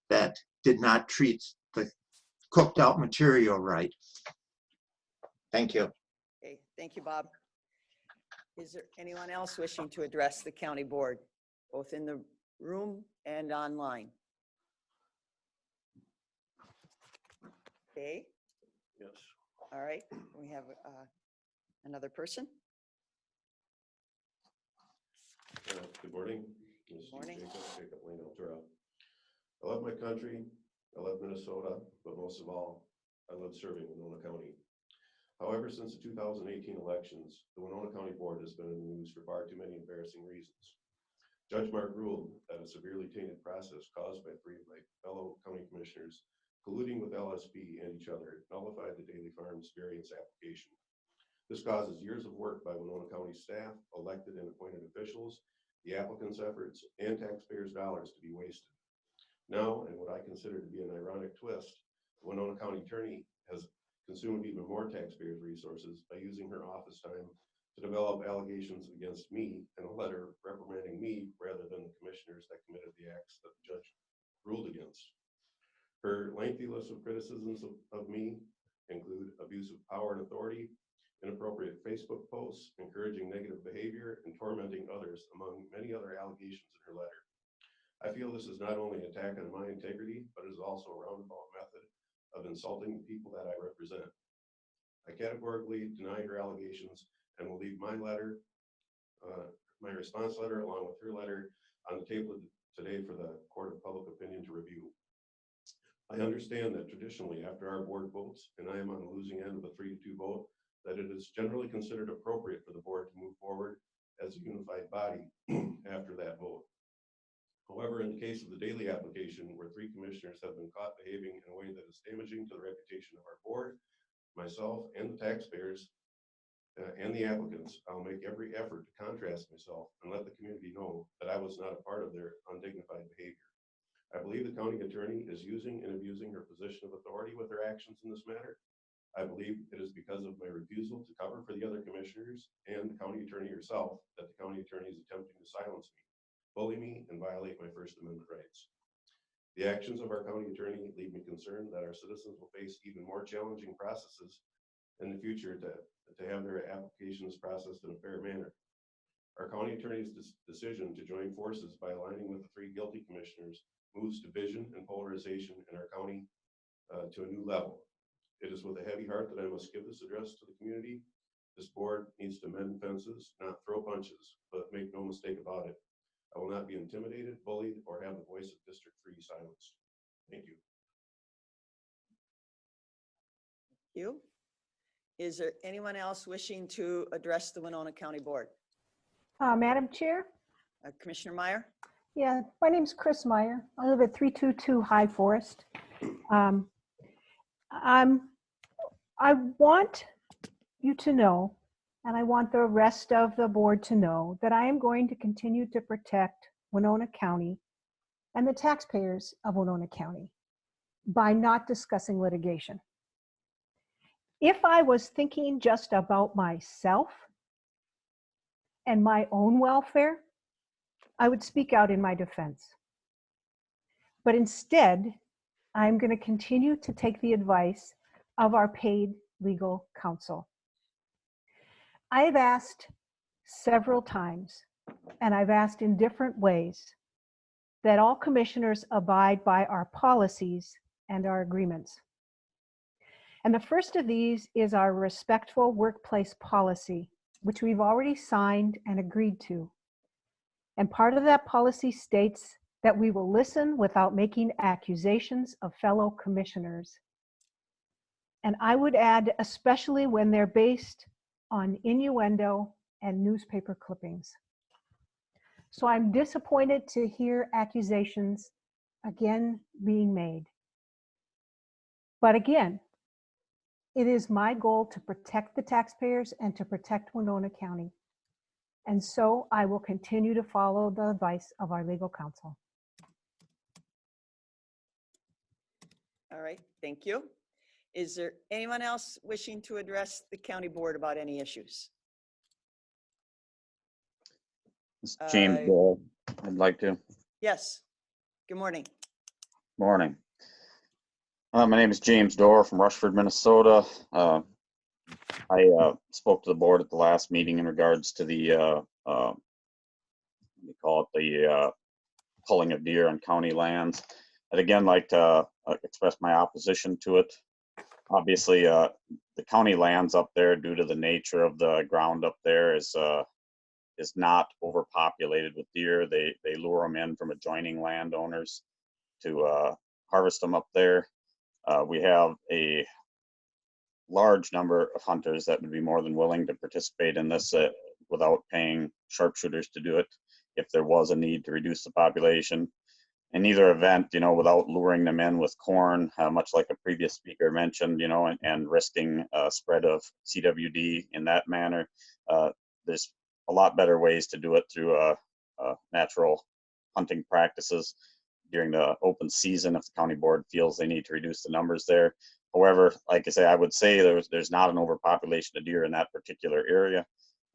that did not treat the cooked out material right. Thank you. Okay, thank you, Bob. Is there anyone else wishing to address the county board, both in the room and online? Okay. Yes. All right, we have another person. Good morning. Good morning. Jacob Lane, Altura. I love my country. I love Minnesota, but most of all, I love serving Winona County. However, since the 2018 elections, the Winona County Board has been in the news for far too many embarrassing reasons. Judge Mark ruled that a severely tainted process caused by 3 of my fellow county commissioners colluding with LSP and each other nullified the Daily Farms variance application. This causes years of work by Winona County staff, elected and appointed officials, the applicants' efforts, and taxpayers' dollars to be wasted. Now, in what I consider to be an ironic twist, the Winona County Attorney has consumed even more taxpayers' resources by using her office time to develop allegations against me and a letter reprimanding me rather than the commissioners that committed the acts that the judge ruled against. Her lengthy list of criticisms of me include abuse of power and authority, inappropriate Facebook posts, encouraging negative behavior, and tormenting others, among many other allegations in her letter. I feel this is not only an attack on my integrity, but is also a roundabout method of insulting the people that I represent. I categorically deny her allegations and will leave my letter, my response letter, along with her letter, on the table today for the Court of Public Opinion to review. I understand that traditionally, after our board votes, and I am on the losing end of a 3-2 vote, that it is generally considered appropriate for the board to move forward as a unified body after that vote. However, in the case of the Daily application, where 3 commissioners have been caught behaving in a way that is damaging to the reputation of our board, myself, and the taxpayers, and the applicants, I'll make every effort to contrast myself and let the community know that I was not a part of their undignified behavior. I believe the county attorney is using and abusing her position of authority with her actions in this matter. I believe it is because of my refusal to cover for the other commissioners and the county attorney herself that the county attorney is attempting to silence me, bully me, and violate my First Amendment rights. The actions of our county attorney leave me concerned that our citizens will face even more challenging processes in the future to have their applications processed in a fair manner. Our county attorney's decision to join forces by aligning with the 3 guilty commissioners moves division and polarization in our county to a new level. It is with a heavy heart that I must give this address to the community. This board needs to mend fences, not throw punches, but make no mistake about it. I will not be intimidated, bullied, or have the voice of District 3 silenced. Thank you. Thank you. Is there anyone else wishing to address the Winona County Board? Madam Chair? Commissioner Meyer? Yeah, my name's Chris Meyer. I live at 322 High Forest. I want you to know, and I want the rest of the board to know, that I am going to continue to protect Winona County and the taxpayers of Winona County by not discussing litigation. If I was thinking just about myself and my own welfare, I would speak out in my defense. But instead, I'm going to continue to take the advice of our paid legal counsel. I've asked several times, and I've asked in different ways, that all commissioners abide by our policies and our agreements. And the first of these is our respectful workplace policy, which we've already signed and agreed to. And part of that policy states that we will listen without making accusations of fellow commissioners. And I would add, especially when they're based on innuendo and newspaper clippings. So I'm disappointed to hear accusations again being made. But again, it is my goal to protect the taxpayers and to protect Winona County. And so I will continue to follow the advice of our legal counsel. All right, Thank you. Is there anyone else wishing to address the county board about any issues? It's James Dole. I'd like to. Yes. Good morning. Morning. My name is James Dorr from Rushford, Minnesota. I spoke to the board at the last meeting in regards to the we call it the culling of deer on county lands. I'd again like to express my opposition to it. Obviously, the county lands up there, due to the nature of the ground up there, is not overpopulated with deer. They lure them in from adjoining landowners to harvest them up there. We have a large number of hunters that would be more than willing to participate in this without paying sharpshooters to do it if there was a need to reduce the population. In either event, without luring them in with corn, much like a previous speaker mentioned, and risking spread of CWD in that manner, there's a lot better ways to do it through natural hunting practices during the open season if the county board feels they need to reduce the numbers there. However, like I say, I would say there's not an overpopulation of deer in that particular area,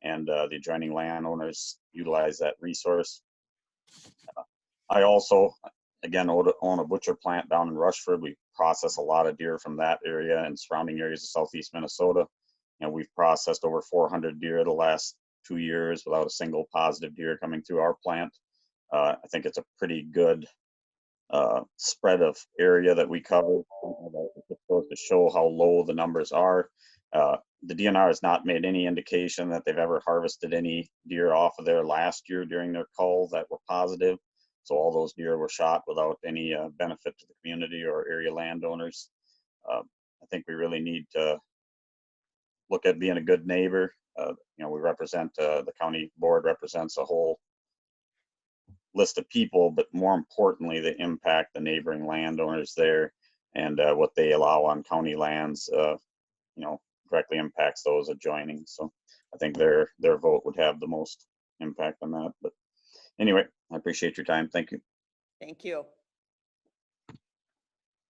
and the adjoining landowners utilize that resource. I also, again, own a butcher plant down in Rushford. We process a lot of deer from that area and surrounding areas of southeast Minnesota. And we've processed over 400 deer the last 2 years without a single positive deer coming through our plant. I think it's a pretty good spread of area that we cover. It goes to show how low the numbers are. The DNR has not made any indication that they've ever harvested any deer off of there last year during their cull that were positive. So all those deer were shot without any benefit to the community or area landowners. I think we really need to look at being a good neighbor. We represent, the county board represents a whole list of people, but more importantly, they impact the neighboring landowners there, and what they allow on county lands, directly impacts those adjoining. So I think their vote would have the most impact on that. But anyway, I appreciate your time. Thank you. Thank you.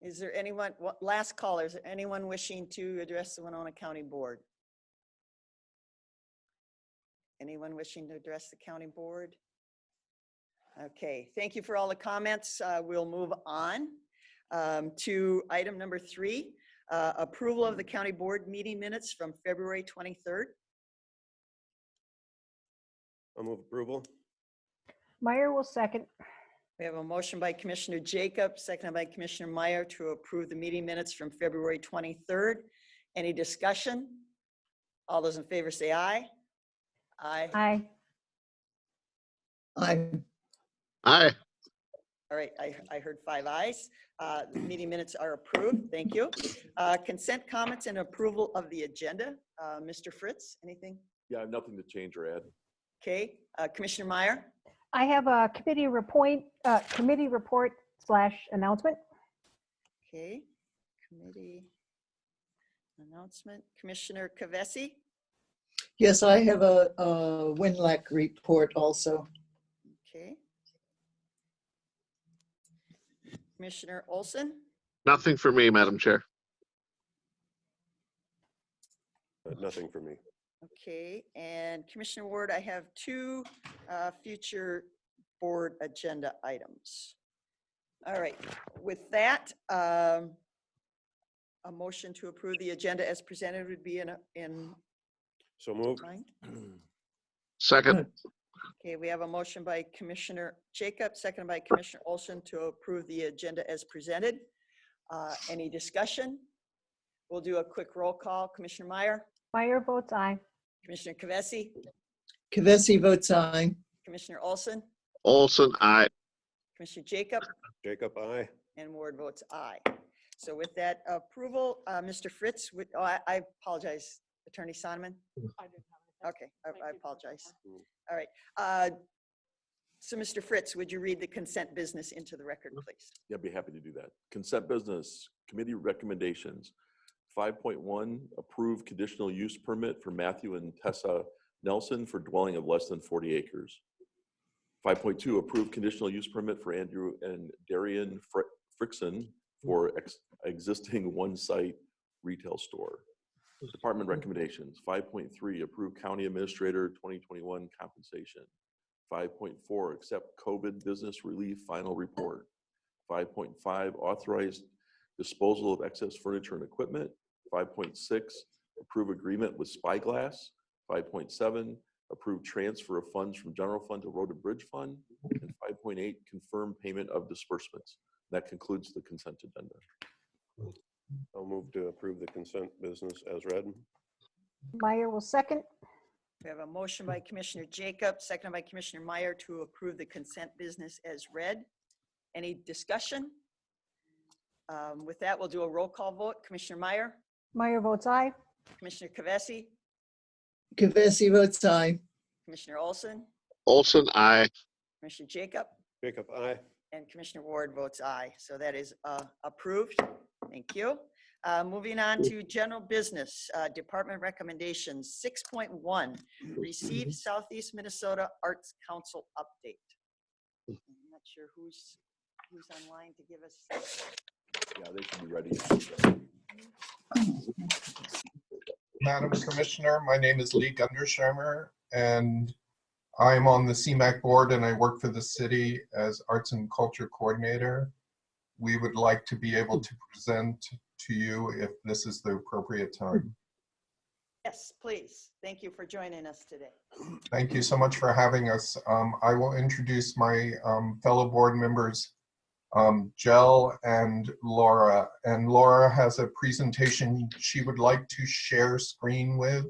Is there anyone, last caller, is there anyone wishing to address the Winona County Board? Anyone wishing to address the county board? Okay, thank you for all the comments. We'll move on to item number 3, approval of the county board meeting minutes from February 23rd. I'll move approval. Meyer will second. We have a motion by Commissioner Jacob, seconded by Commissioner Meyer to approve the meeting minutes from February 23rd. Any discussion? All those in favor say aye. Aye. Aye. Aye. Aye. All right, I heard 5 ayes. The meeting minutes are approved. Thank you. Consent comments and approval of the agenda. Mr. Fritz, anything? Yeah, I have nothing to change or add. Okay, Commissioner Meyer? I have a committee report / announcement. Okay, committee announcement. Commissioner Kavesi? Yes, I have a WinLAC report also. Okay. Commissioner Olson? Nothing for me, Madam Chair. Nothing for me. Okay, and Commissioner Ward, I have 2 future board agenda items. All right, with that, a motion to approve the agenda as presented would be in So moved. Second. Okay, we have a motion by Commissioner Jacob, seconded by Commissioner Olson to approve the agenda as presented. Any discussion? We'll do a quick roll call. Commissioner Meyer? Meyer votes aye. Commissioner Kavesi? Kavesi votes aye. Commissioner Olson? Olson, aye. Commissioner Jacob? Jacob, aye. And Ward votes aye. So with that approval, Mr. Fritz, I apologize, Attorney Sonneman? Okay, I apologize. All right. So Mr. Fritz, would you read the consent business into the record, please? Yeah, I'd be happy to do that. Consent business, committee recommendations. 5.1, approve conditional use permit for Matthew and Tessa Nelson for dwelling of less than 40 acres. 5.2, approve conditional use permit for Andrew and Darian Frickson for existing one-site retail store. Department recommendations. 5.3, approve County Administrator 2021 compensation. 5.4, accept COVID business relief final report. 5.5, authorize disposal of excess furniture and equipment. 5.6, approve agreement with Spyglass. 5.7, approve transfer of funds from general fund to road and bridge fund. And 5.8, confirm payment of disbursements. That concludes the consent agenda. I'll move to approve the consent business as read. Meyer will second. We have a motion by Commissioner Jacob, seconded by Commissioner Meyer to approve the consent business as read. Any discussion? With that, we'll do a roll call vote. Commissioner Meyer, Meyer votes aye. Commissioner Kavesi, Kavesi votes aye. Commissioner Olson, Olson, aye. Commissioner Jacob, Jacob, aye. and Commissioner Ward votes aye. So that is approved. Thank you. Moving on to general business, department recommendations. 6.1, receive Southeast Minnesota Arts Council update. I'm not sure who's online to give us. Yeah, they should be ready. Madam Commissioner, my name is Lee Gundersheimer, and I'm on the CMAC board, and I work for the city as Arts and Culture Coordinator. We would like to be able to present to you if this is the appropriate time. Yes, please. Thank you for joining us today. Thank you so much for having us. I will introduce my fellow board members, Jel and Laura. And Laura has a presentation she would like to share screen with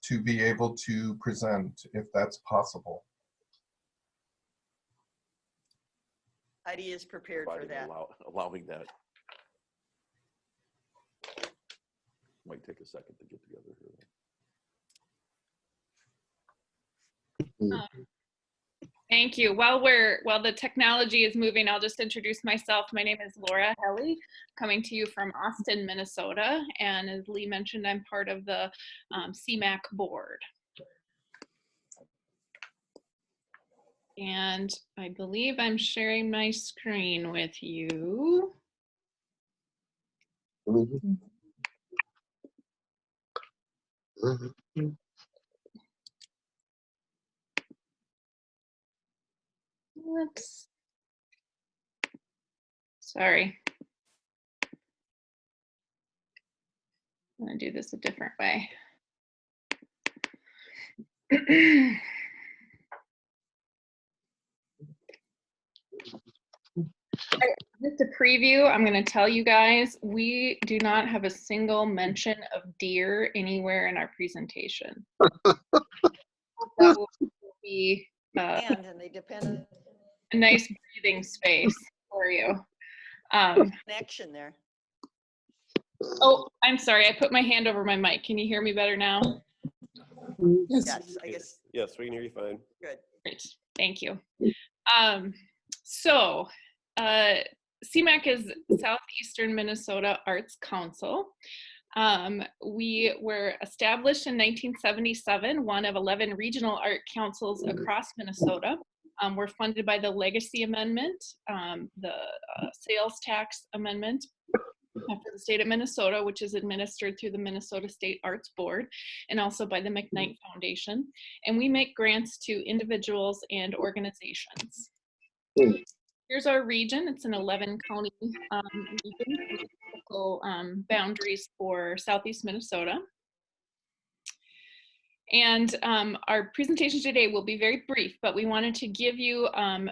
to be able to present, if that's possible. Heidi is prepared for that. Allowing that. Might take a second to get together here. Thank you. While the technology is moving, I'll just introduce myself. My name is Laura Helly, coming to you from Austin, Minnesota. And as Lee mentioned, I'm part of the CMAC board. And I believe I'm sharing my screen with you. Whoops. Sorry. I'm going to do this a different way. Just a preview, I'm going to tell you guys, we do not have a single mention of deer anywhere in our presentation. That will be And they depend a nice breathing space for you. connection there. Oh, I'm sorry. I put my hand over my mic. Can you hear me better now? Yes, I guess. Yes, we can hear you fine. Good. Great. Thank you. CMAC is Southeastern Minnesota Arts Council. We were established in 1977, one of 11 regional art councils across Minnesota. We're funded by the Legacy Amendment, the Sales Tax Amendment for the state of Minnesota, which is administered through the Minnesota State Arts Board, and also by the McKnight Foundation. And we make grants to individuals and organizations. Here's our region. It's an 11-county region with local boundaries for Southeast Minnesota. And our presentation today will be very brief, but we wanted to give you an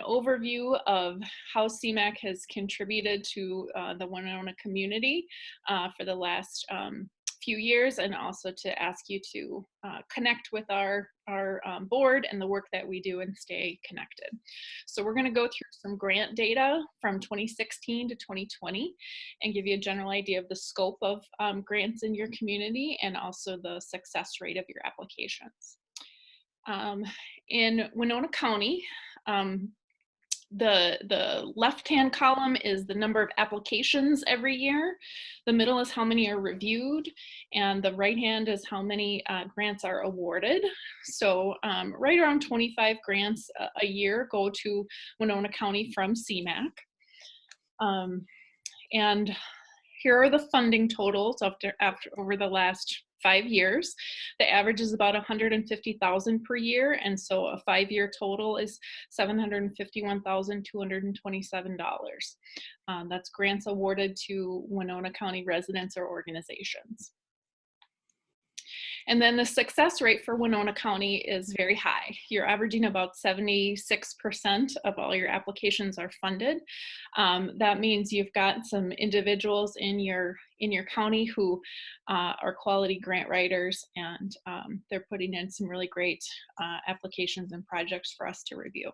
overview of how CMAC has contributed to the Winona community for the last few years, and also to ask you to connect with our board and the work that we do and stay connected. So we're going to go through some grant data from 2016 to 2020 and give you a general idea of the scope of grants in your community and also the success rate of your applications. In Winona County, the left-hand column is the number of applications every year. The middle is how many are reviewed, and the right hand is how many grants are awarded. So right around 25 grants a year go to Winona County from CMAC. And here are the funding totals over the last 5 years. The average is about $150,000 per year, and so a 5-year total is $751,227. That's grants awarded to Winona County residents or organizations. And then the success rate for Winona County is very high. You're averaging about 76% of all your applications are funded. That means you've got some individuals in your county who are quality grant writers, and they're putting in some really great applications and projects for us to review.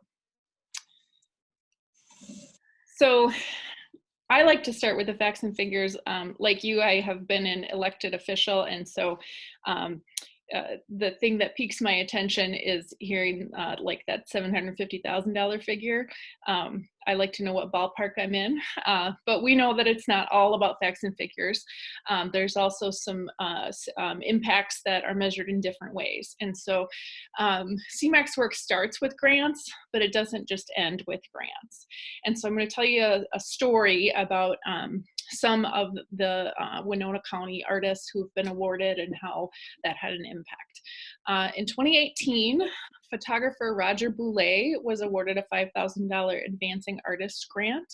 So I like to start with the facts and figures. Like you, I have been an elected official, and so the thing that piques my attention is hearing like that $750,000 figure. I like to know what ballpark I'm in, but we know that it's not all about facts and figures. There's also some impacts that are measured in different ways. And so CMAQ's work starts with grants, but it doesn't just end with grants. And so I'm going to tell you a story about some of the Winona County artists who've been awarded and how that had an impact. In 2018, photographer Roger Boulay was awarded a $5,000 Advancing Artist Grant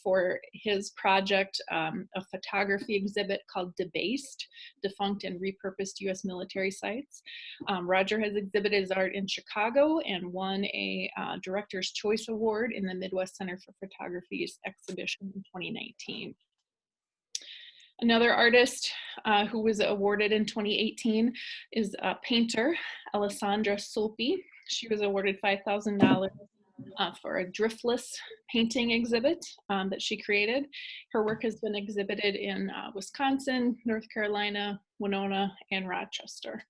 for his project, a photography exhibit called Debased, Defunct and Repurposed U.S. Military Sites. Roger has exhibited his art in Chicago and won a Director's Choice Award in the Midwest Center for Photography's exhibition in 2019. Another artist who was awarded in 2018 is painter Alessandra Sulpi. She was awarded $5,000 for a driftless painting exhibit that she created. Her work has been exhibited in Wisconsin, North Carolina, Winona, and Rochester.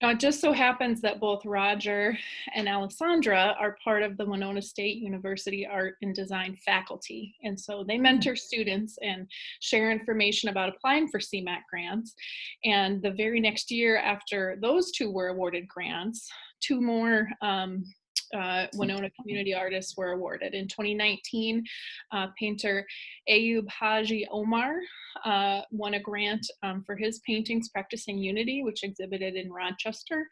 Now, it just so happens that both Roger and Alessandra are part of the Winona State University Art and Design faculty. And so they mentor students and share information about applying for CMAQ grants. And the very next year after those two were awarded grants, two more Winona community artists were awarded. In 2019, painter Ayub Haji Omar won a grant for his paintings Practicing Unity, which exhibited in Rochester.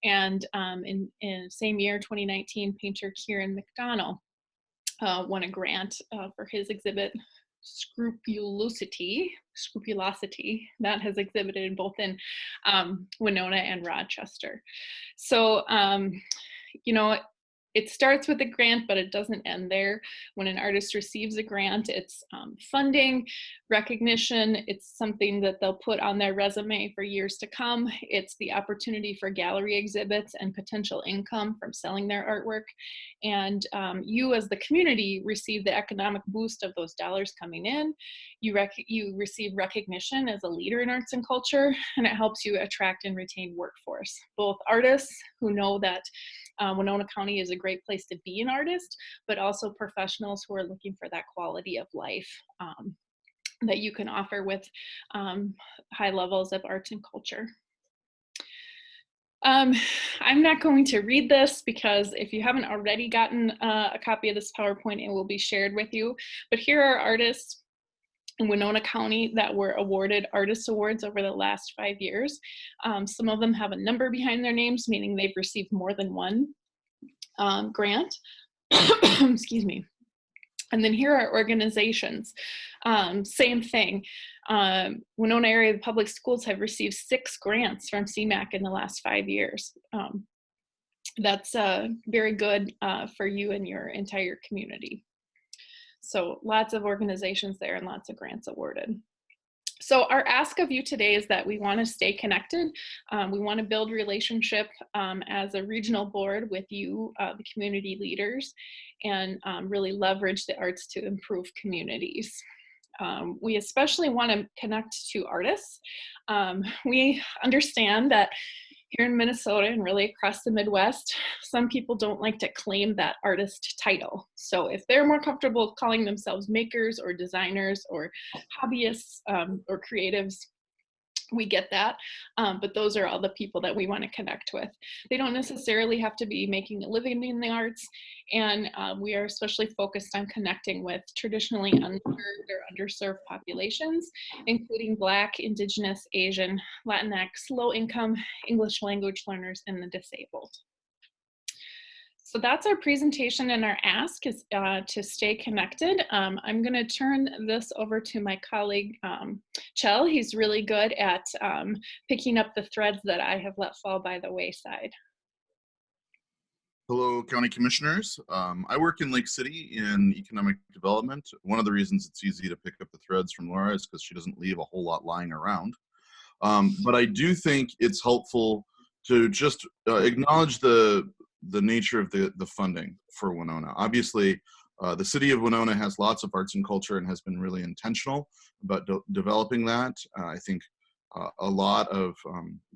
And in same year, 2019, painter Kieran McDonnell won a grant for his exhibit Scrupulosity, that has exhibited both in Winona and Rochester. So, you know, it starts with a grant, but it doesn't end there. When an artist receives a grant, it's funding, recognition, it's something that they'll put on their resume for years to come. It's the opportunity for gallery exhibits and potential income from selling their artwork. And you as the community receive the economic boost of those dollars coming in. You receive recognition as a leader in arts and culture, and it helps you attract and retain workforce. Both artists who know that Winona County is a great place to be an artist, but also professionals who are looking for that quality of life that you can offer with high levels of arts and culture. I'm not going to read this because if you haven't already gotten a copy of this PowerPoint, it will be shared with you. But here are artists in Winona County that were awarded artist awards over the last 5 years. Some of them have a number behind their names, meaning they've received more than one grant. Excuse me. And then here are organizations. Same thing. Winona area public schools have received 6 grants from CMAQ in the last 5 years. That's very good for you and your entire community. So lots of organizations there and lots of grants awarded. So our ask of you today is that we want to stay connected. We want to build relationship as a regional board with you, the community leaders, and really leverage the arts to improve communities. We especially want to connect to artists. We understand that here in Minnesota and really across the Midwest, some people don't like to claim that artist title. So if they're more comfortable calling themselves makers or designers or hobbyists or creatives, We get that, but those are all the people that we want to connect with. They don't necessarily have to be making a living in the arts, and we are especially focused on connecting with traditionally unserved or underserved populations, including Black, Indigenous, Asian, Latinx, low-income English language learners, and the disabled. So that's our presentation, and our ask is to stay connected. I'm going to turn this over to my colleague, Chell. He's really good at picking up the threads that I have let fall by the wayside. Hello, County Commissioners. I work in Lake City in economic development. One of the reasons it's easy to pick up the threads from Laura is because she doesn't leave a whole lot lying around. But I do think it's helpful to just acknowledge the nature of the funding for Winona. Obviously, the city of Winona has lots of arts and culture and has been really intentional about developing that. I think a lot of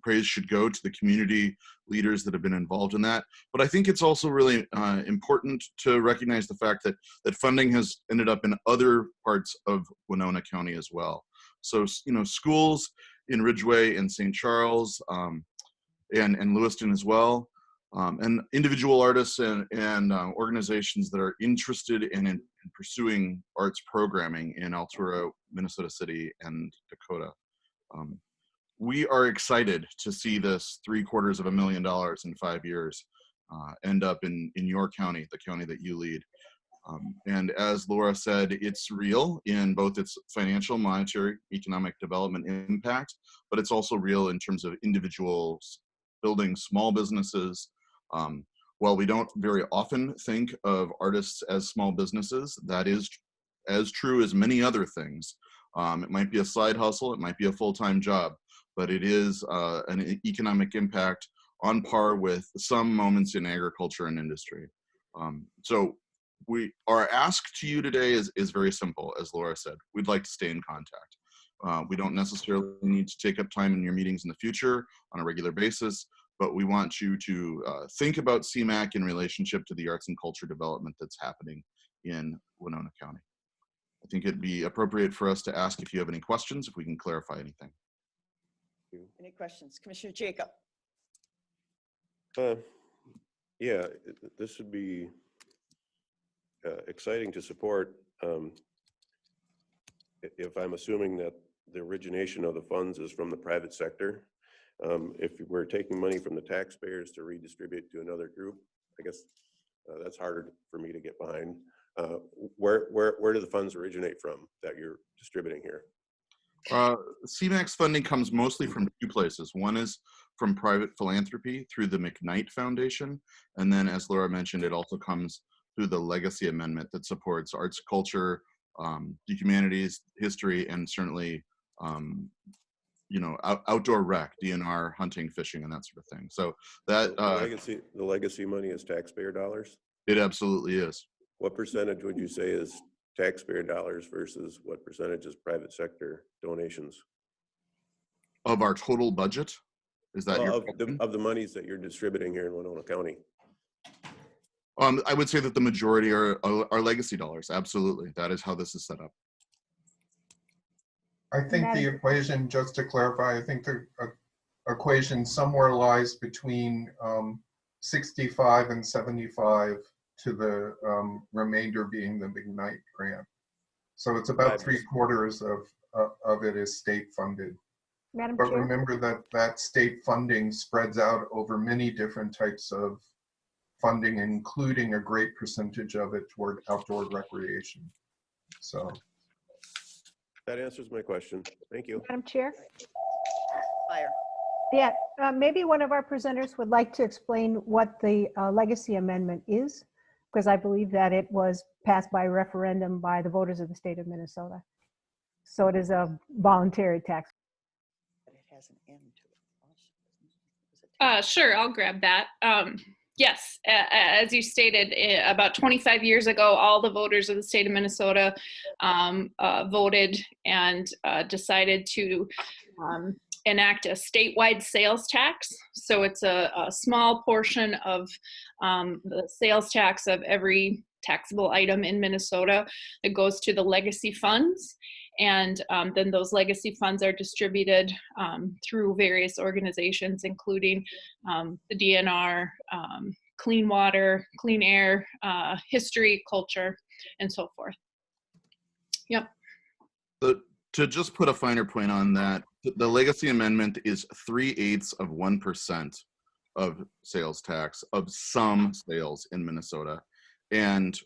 praise should go to the community leaders that have been involved in that. But I think it's also really important to recognize the fact that funding has ended up in other parts of Winona County as well. So, schools in Ridgeway and St. Charles and Lewiston as well. And individual artists and organizations that are interested in pursuing arts programming in Altura, Minnesota City, and Dakota. We are excited to see this $750,000 in 5 years end up in your county, the county that you lead. And as Laura said, it's real in both its financial, monetary, economic development impact, but it's also real in terms of individuals building small businesses. While we don't very often think of artists as small businesses, that is as true as many other things. It might be a side hustle, it might be a full-time job, but it is an economic impact on par with some moments in agriculture and industry. So our ask to you today is very simple, as Laura said. We'd like to stay in contact. We don't necessarily need to take up time in your meetings in the future on a regular basis, but we want you to think about CMAC in relationship to the arts and culture development that's happening in Winona County. I think it'd be appropriate for us to ask if you have any questions, if we can clarify anything. Any questions? Commissioner Jacob. Yeah, this would be exciting to support if I'm assuming that the origination of the funds is from the private sector. If we're taking money from the taxpayers to redistribute to another group, I guess that's harder for me to get behind. Where do the funds originate from that you're distributing here? CMAX funding comes mostly from two places. One is from private philanthropy through the McKnight Foundation. And then, as Laura mentioned, it also comes through the Legacy Amendment that supports arts, culture, the humanities, history, and certainly outdoor rec, DNR, hunting, fishing, and that sort of thing. So that the legacy money is taxpayer dollars? It absolutely is. What percentage would you say is taxpayer dollars versus what percentage is private sector donations? Of our total budget? Is that of the monies that you're distributing here in Winona County? I would say that the majority are legacy dollars. Absolutely. That is how this is set up. I think the equation, just to clarify, I think the equation somewhere lies between 65 and 75 to the remainder being the McKnight grant. So it's about 3/4 of it is state funded. Madam But Chair? remember that state funding spreads out over many different types of funding, including a great percentage of it toward outdoor recreation. So. That answers my question. Thank you. Madam Chair? Fire. Yeah, maybe one of our presenters would like to explain what the legacy amendment is, because I believe that it was passed by referendum by the voters of the state of Minnesota. So it is a voluntary tax. But it has an end to it. Sure, I'll grab that. Yes, as you stated, about 25 years ago, all the voters of the state of Minnesota voted and decided to enact a statewide sales tax. So it's a small portion of the sales tax of every taxable item in Minnesota that goes to the legacy funds. And then those legacy funds are distributed through various organizations, including the DNR, Clean Water, Clean Air, History, Culture, and so forth. Yep. To just put a finer point on that, the legacy amendment is 3/8 of 1% of sales tax of some sales in Minnesota, and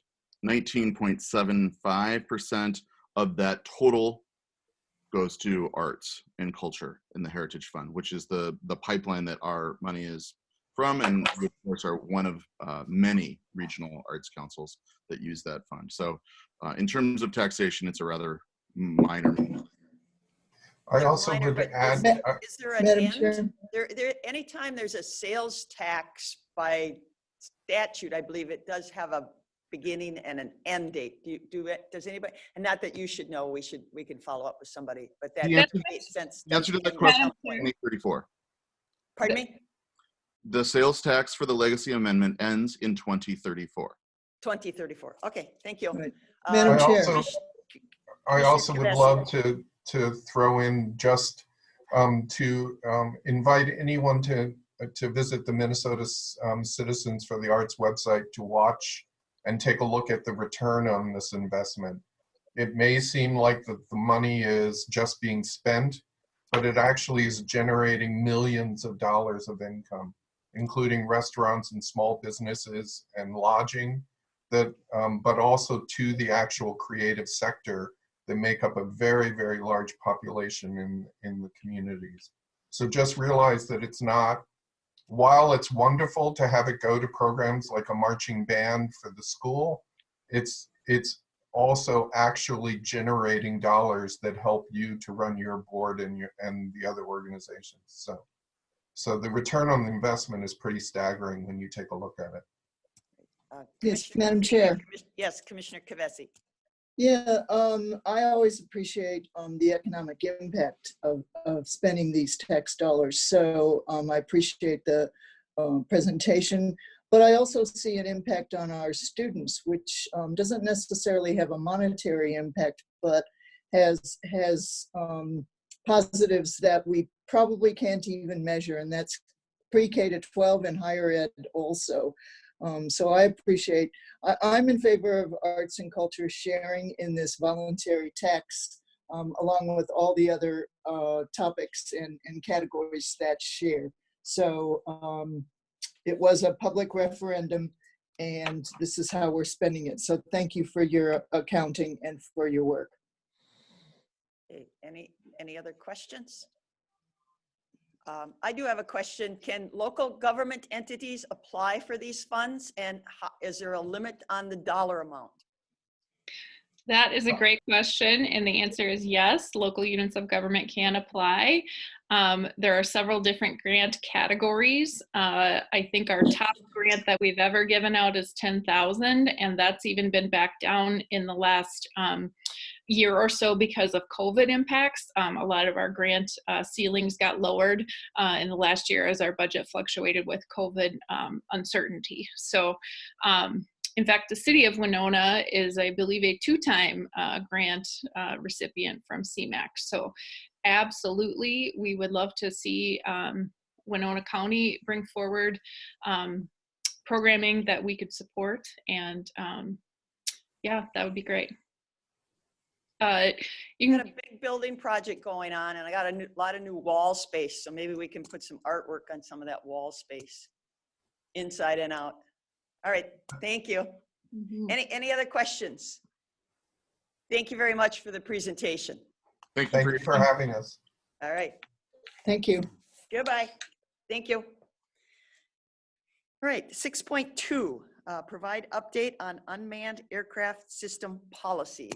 19.75% of that total goes to arts and culture in the Heritage Fund, which is the pipeline that our money is from, and we, of course, are one of many regional arts councils that use that fund. So in terms of taxation, it's a rather minor. I also Minor, would but add. is there an Madam end? Chair? Anytime there's a sales tax by statute, I believe it does have a beginning and an end date. Does anybody, and not that you should know, we can follow up with somebody, but that makes sense. The answer to that question is 2034. Pardon me? The sales tax for the legacy amendment ends in 2034. 2034. Okay, thank you. Right. Madam Chair. I also would love to throw in just to invite anyone to visit the Minnesota Citizens for the Arts website to watch and take a look at the return on this investment. It may seem like the money is just being spent, but it actually is generating millions of dollars of income, including restaurants and small businesses and lodging, that, but also to the actual creative sector that make up a very, very large population in the communities. So just realize that it's not, while it's wonderful to have it go to programs like a marching band for the school, it's also actually generating dollars that help you to run your board and the other organizations. So the return on the investment is pretty staggering when you take a look at it. Yes, Madam Chair. Yes, Commissioner Kavesi. Yeah, I always appreciate the economic impact of spending these tax dollars. So I appreciate the presentation, but I also see an impact on our students, which doesn't necessarily have a monetary impact, but has positives that we probably can't even measure, and that's pre-K to 12 and higher ed also. So I appreciate, I'm in favor of arts and culture sharing in this voluntary tax, along with all the other topics and categories that share. So it was a public referendum, and this is how we're spending it. So thank you for your accounting and for your work. Okay, any other questions? I do have a question. Can local government entities apply for these funds, and is there a limit on the dollar amount? That is a great question, and the answer is yes. Local units of government can apply. There are several different grant categories. I think our top grant that we've ever given out is $10,000, and that's even been back down in the last year or so because of COVID impacts. A lot of our grant ceilings got lowered in the last year as our budget fluctuated with COVID uncertainty. So in fact, the city of Winona is, I believe, a 2-time grant recipient from CMAQ. So absolutely, we would love to see Winona County bring forward programming that we could support. And yeah, that would be great. You got a big building project going on, and I got a lot of new wall space. So maybe we can put some artwork on some of that wall space, inside and out. All right, thank you. Mm-hmm. Any other questions? Thank you very much for the presentation. Thank you for having us. All right. Thank you. Goodbye. Thank you. All right, 6.2, provide update on unmanned aircraft system policy.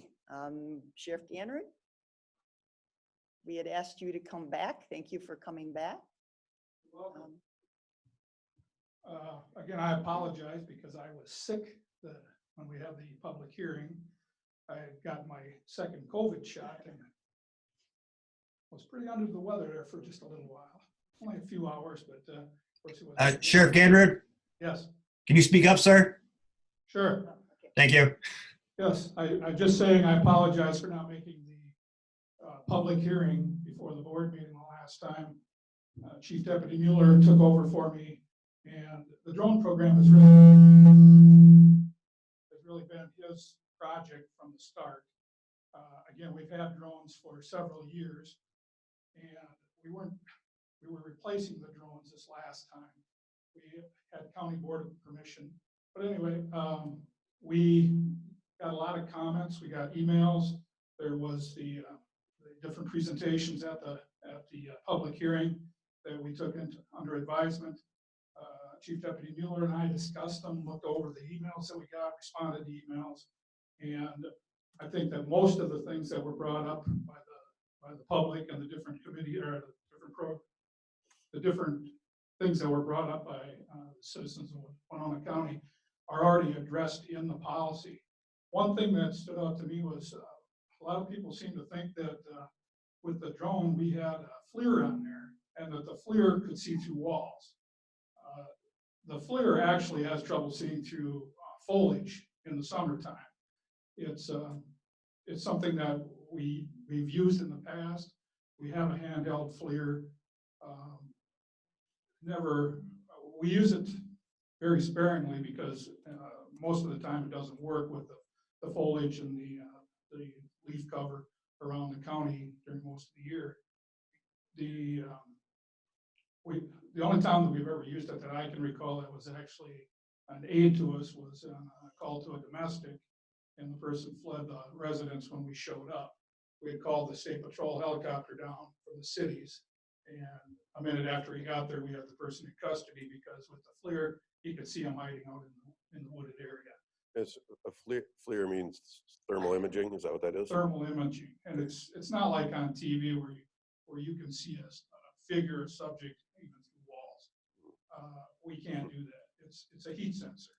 Sheriff Gannery, we had asked you to come back. Thank you for coming back. Again, I apologize because I was sick when we had the public hearing. I had got my second COVID shot and was pretty under the weather there for just a little while. Only a few hours, but of course it was. Sheriff Ganrud? Yes. Can you speak up, sir? Sure. Thank you. Yes, I'm just saying I apologize for not making public hearing before the board meeting the last time. Chief Deputy Mueller took over for me, and the drone program has really been his project from the start. Again, we've had drones for several years, and we were replacing the drones this last time. We had county board permission, but anyway, we got a lot of comments. We got emails. There was the different presentations at the public hearing that we took under advisement. Chief Deputy Mueller and I discussed them, looked over the emails that we got, responded to emails, and I think that most of the things that were brought up by the public and the different committee or the different things that were brought up by citizens of Winona County are already addressed in the policy. One thing that stood out to me was a lot of people seem to think that with the drone we had a FLIR on there and that the FLIR could see through walls. The FLIR actually has trouble seeing through foliage in the summertime. It's something that we've used in the past. We have a handheld FLIR. We use it very sparingly because most of the time it doesn't work with the foliage and the leaf cover around the county during most of the year. The only time that we've ever used it that I can recall that was actually an aid to us was on a call to a domestic, and the person fled the residence when we showed up. We had called the state patrol helicopter down from the cities, and a minute after he got there, we had the person in custody because with the FLIR, he could see him hiding out in the wooded area. It's a FLIR means thermal imaging. Is that what that is? Thermal imaging, and it's not like on TV where you can see a figure, a subject even through walls. We can't do that. It's a heat sensor.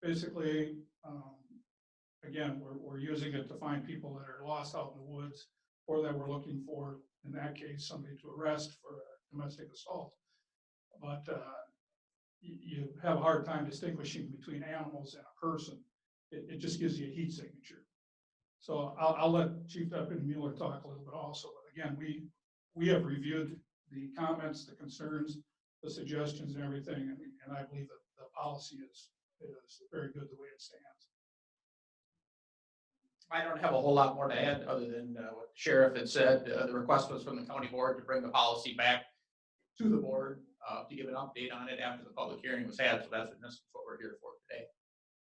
Basically, again, we're using it to find people that are lost out in the woods, or that we're looking for, in that case, somebody to arrest for a domestic assault. But you have a hard time distinguishing between animals and a person. It just gives you a heat signature. So I'll let Chief Deputy Mueller talk a little bit also. But again, we have reviewed the comments, the concerns, the suggestions and everything, and I believe that the policy is very good the way it stands. I don't have a whole lot more to add other than what the sheriff had said. The request was from the county board to bring the policy back to the board to give an update on it after the public hearing was had. So that's what we're here for today.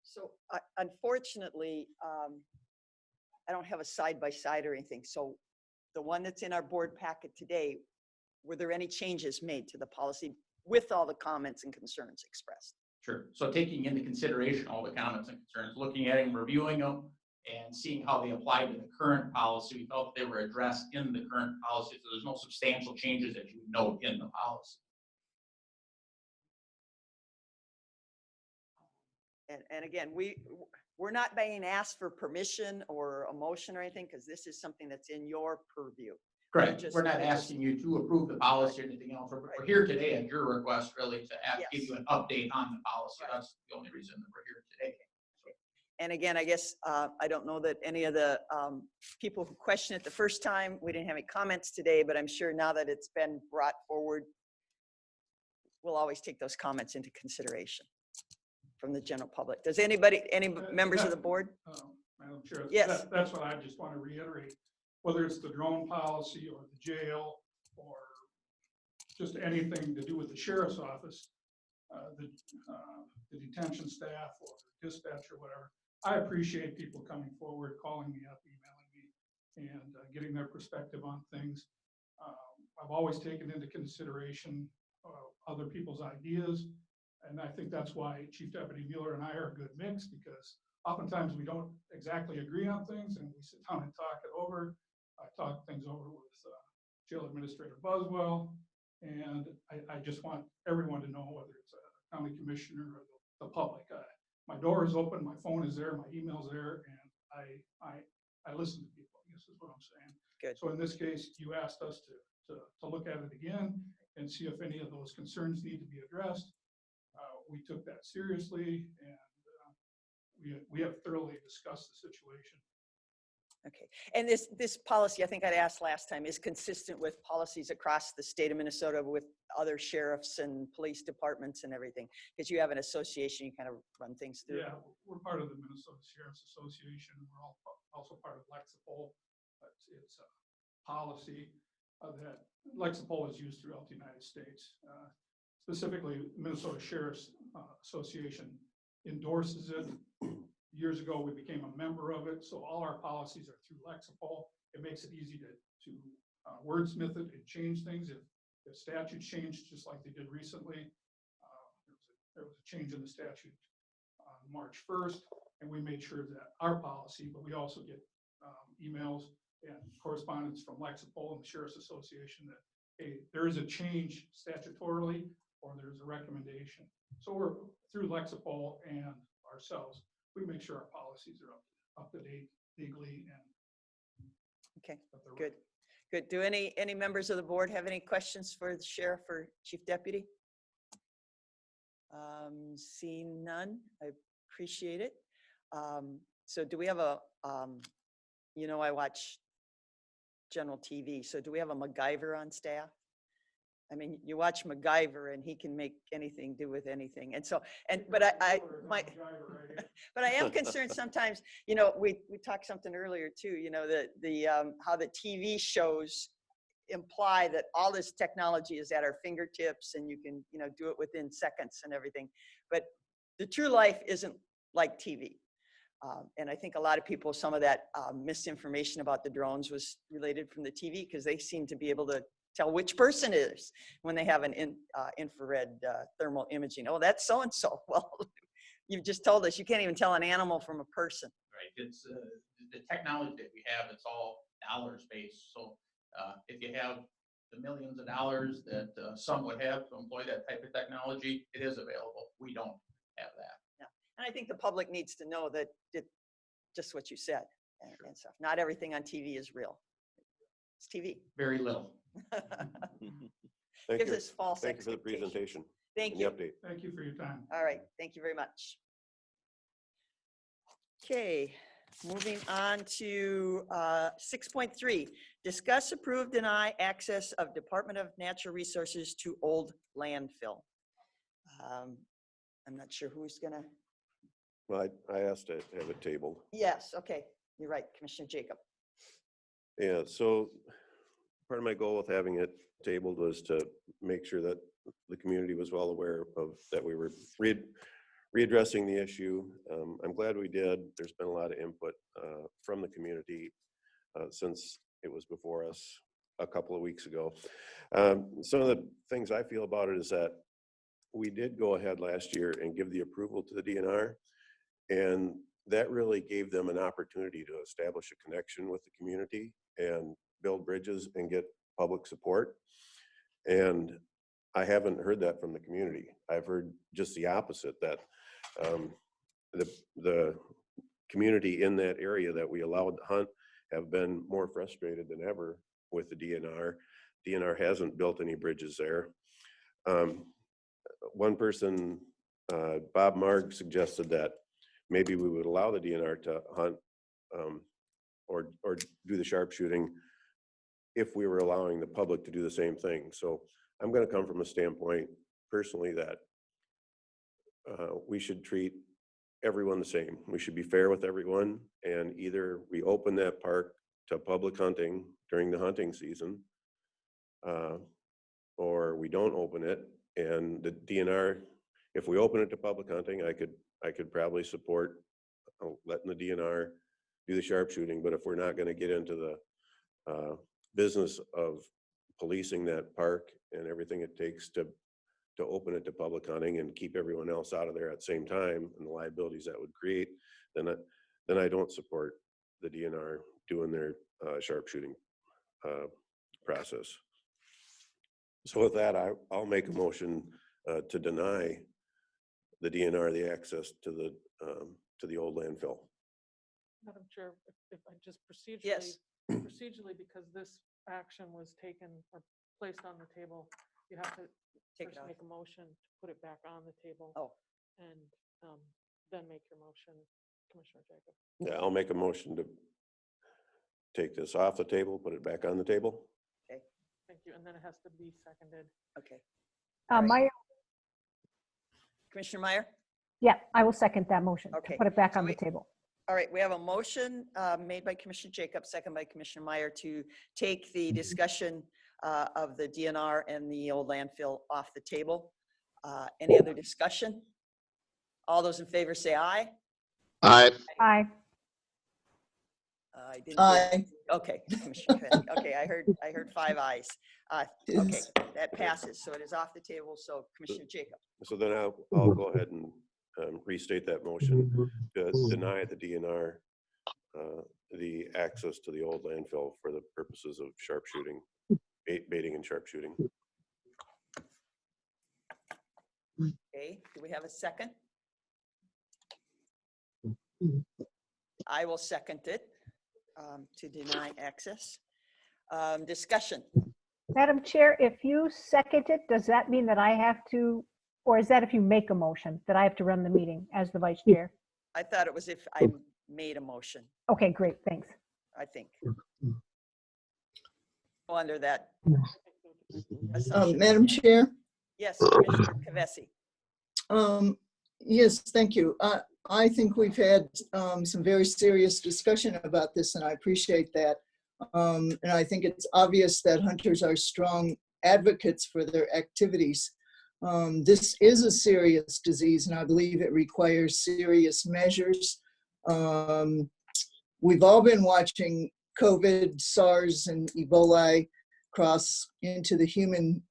So unfortunately, I don't have a side-by-side or anything. So the one that's in our board packet today, were there any changes made to the policy with all the comments and concerns expressed? Sure. So taking into consideration all the comments and concerns, looking at them, reviewing them, and seeing how they apply to the current policy, we felt they were addressed in the current policy. So there's no substantial changes that you would note in the policy. And again, we're not being asked for permission or a motion or anything because this is something that's in your purview. Correct. We're not asking you to approve the policy or anything else. We're here today at your request, really, to give you an update on the policy. That's the only reason that we're here today. And again, I guess I don't know that any of the people who questioned it the first time, we didn't have any comments today, but I'm sure now that it's been brought forward, we'll always take those comments into consideration from the general public. Does any members of the board? Madam Chair, yes. That's what I just want to reiterate. Whether it's the drone policy or the jail or just anything to do with the sheriff's office, the detention staff or dispatch or whatever, I appreciate people coming forward, calling me up, emailing me, and getting their perspective on things. I've always taken into consideration other people's ideas, and I think that's why Chief Deputy Mueller and I are a good mix, because oftentimes we don't exactly agree on things, and we sit down and talk it over. I talk things over with Jail Administrator Buswell, and I just want everyone to know, whether it's a county commissioner or the public. My door is open, my phone is there, my email's there, and I listen to people, I guess is what I'm saying. Good. So in this case, you asked us to look at it again and see if any of those concerns need to be addressed. We took that seriously, and we have thoroughly discussed the situation. Okay, and this policy, I think I'd asked last time, is consistent with policies across the state of Minnesota with other sheriffs and police departments and everything? Because you have an association, you kind of run things through. Yeah, we're part of the Minnesota Sheriff's Association. We're also part of Lexipol. It's a policy that Lexipol is used throughout the United States. Specifically, Minnesota Sheriff's Association endorses it. Years ago, we became a member of it, so all our policies are through Lexipol. It makes it easy to wordsmith it and change things. If statutes change, just like they did recently, there was a change in the statute on March 1st, and we made sure that our policy, but we also get emails and correspondence from Lexipol and the Sheriff's Association that, hey, there is a change statutorily or there's a recommendation. So we're through Lexipol and ourselves. We make sure our policies are up to date legally and okay, good. Good. Do any members of the board have any questions for the sheriff or chief deputy? Seeing none, I appreciate it. So do we have a, you know, I watch general TV, so do we have a MacGyver on staff? I mean, you watch MacGyver and he can make anything do with anything. And so, but but I am concerned sometimes, you know, we talked something earlier too, you know, how the TV shows imply that all this technology is at our fingertips and you can, you know, do it within seconds and everything. But the true life isn't like TV. And I think a lot of people, some of that misinformation about the drones was related from the TV because they seem to be able to tell which person it is when they have an infrared thermal imaging. Oh, that's so-and-so. Well, you've just told us you can't even tell an animal from a person. Right, it's the technology that we have, it's all dollars based. So if you have the millions of dollars that some would have to employ that type of technology, it is available. We don't have that. Yeah. And I think the public needs to know that just what you said and stuff. Not everything on TV is real. It's TV. Very little. Gives us false Thank you for the expectations. presentation. Thank and you. the update. thank you for your time. All right, thank you very much. Okay, moving on to 6.3, discuss, approve, deny access of Department of Natural Resources to old landfill. I'm not sure who's gonna. Well, I asked to have it tabled. Yes, okay, you're right, Commissioner Jacob. Yeah, so part of my goal with having it tabled was to make sure that the community was well aware of that we were readdressing the issue. I'm glad we did. There's been a lot of input from the community since it was before us a couple of weeks ago. Some of the things I feel about it is that we did go ahead last year and give the approval to the DNR, and that really gave them an opportunity to establish a connection with the community and build bridges and get public support. And I haven't heard that from the community. I've heard just the opposite, that the community in that area that we allowed to hunt have been more frustrated than ever with the DNR. DNR hasn't built any bridges there. One person, Bob Marg, suggested that maybe we would allow the DNR to hunt or do the sharpshooting if we were allowing the public to do the same thing. So I'm going to come from a standpoint personally that we should treat everyone the same. We should be fair with everyone, and either we open that park to public hunting during the hunting season, or we don't open it. And the DNR, if we open it to public hunting, I could probably support letting the DNR do the sharpshooting. But if we're not going to get into the business of policing that park and everything it takes to open it to public hunting and keep everyone else out of there at the same time, and the liabilities that would create, then I don't support the DNR doing their sharpshooting process. So with that, I'll make a motion to deny the DNR the access to the old landfill. Madam Chair, if I just procedurally, Yes. procedurally, because this action was taken or placed on the table, you have to first make a motion to put it back on the table. Oh. And then make your motion, Commissioner Jacob. Yeah, I'll make a motion take this off the table, put it back on the table. Thank you. And then it has to be seconded. Okay. All right. Meyer, Commissioner Meyer? yeah, I will second that motion Okay. to put it back So on the table. All right, we have a motion made by Commissioner Jacob, second by Commissioner Meyer to take the discussion of the DNR and the old landfill off the table. Any other discussion? All those in favor say aye. Aye. Aye. I didn't. Aye. Okay, Commissioner Kennedy. Okay, I heard 5 ayes. Okay, that passes. So it is off the table. So Commissioner Jacob. So then I'll go ahead and restate that motion to deny the DNR the access to the old landfill for the purposes of sharpshooting, baiting and sharpshooting. Okay, do we have a second? I will second it to deny access. Discussion. Madam Chair, if you second it, does that mean that I have to, or is that if you make a motion that I have to run the meeting as the vice chair? I thought it was if I made a motion, Okay, great, thanks. I think. Under that. Madam Chair? Yes, Commissioner Kavesi. Yes, thank you. I think we've had some very serious discussion about this, and I appreciate that. And I think it's obvious that hunters are strong advocates for their activities. This is a serious disease, and I believe it requires serious measures. We've all been watching COVID, SARS, and Ebola cross into the human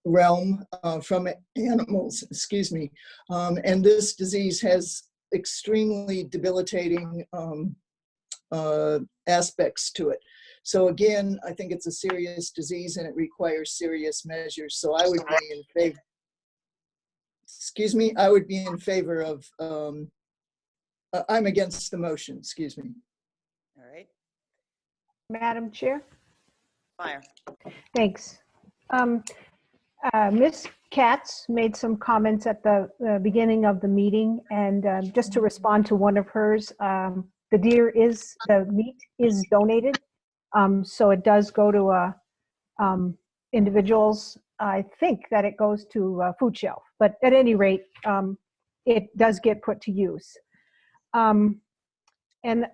realm from animals, excuse me. And this disease has extremely debilitating aspects to it. So again, I think it's a serious disease and it requires serious measures. So I would be in favor, excuse me, I would be in favor of, I'm against the motion, excuse me. All right. Madam Chair? Meyer. Thanks. Ms. Katz made some comments at the beginning of the meeting, and just to respond to one of hers, the meat is donated, so it does go to individuals. I think that it goes to a food shelf, but at any rate, it does get put to use. And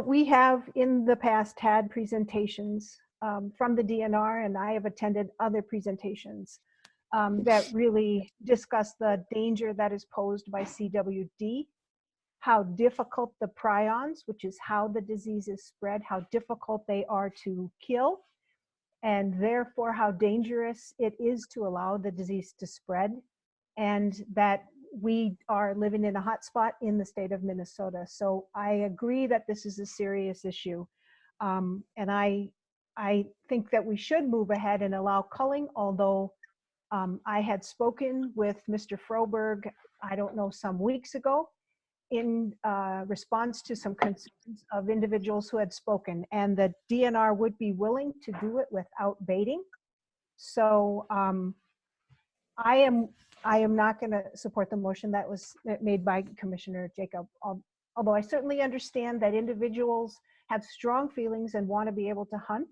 we have in the past had presentations from the DNR, and I have attended other presentations that really discuss the danger that is posed by CWD, how difficult the prions, which is how the disease is spread, how difficult they are to kill, and therefore how dangerous it is to allow the disease to spread, and that we are living in a hot spot in the state of Minnesota. So I agree that this is a serious issue. And I think that we should move ahead and allow culling, although I had spoken with Mr. Froberg, I don't know, some weeks ago in response to some concerns of individuals who had spoken, and the DNR would be willing to do it without baiting. So I am not going to support the motion that was made by Commissioner Jacob, although I certainly understand that individuals have strong feelings and want to be able to hunt.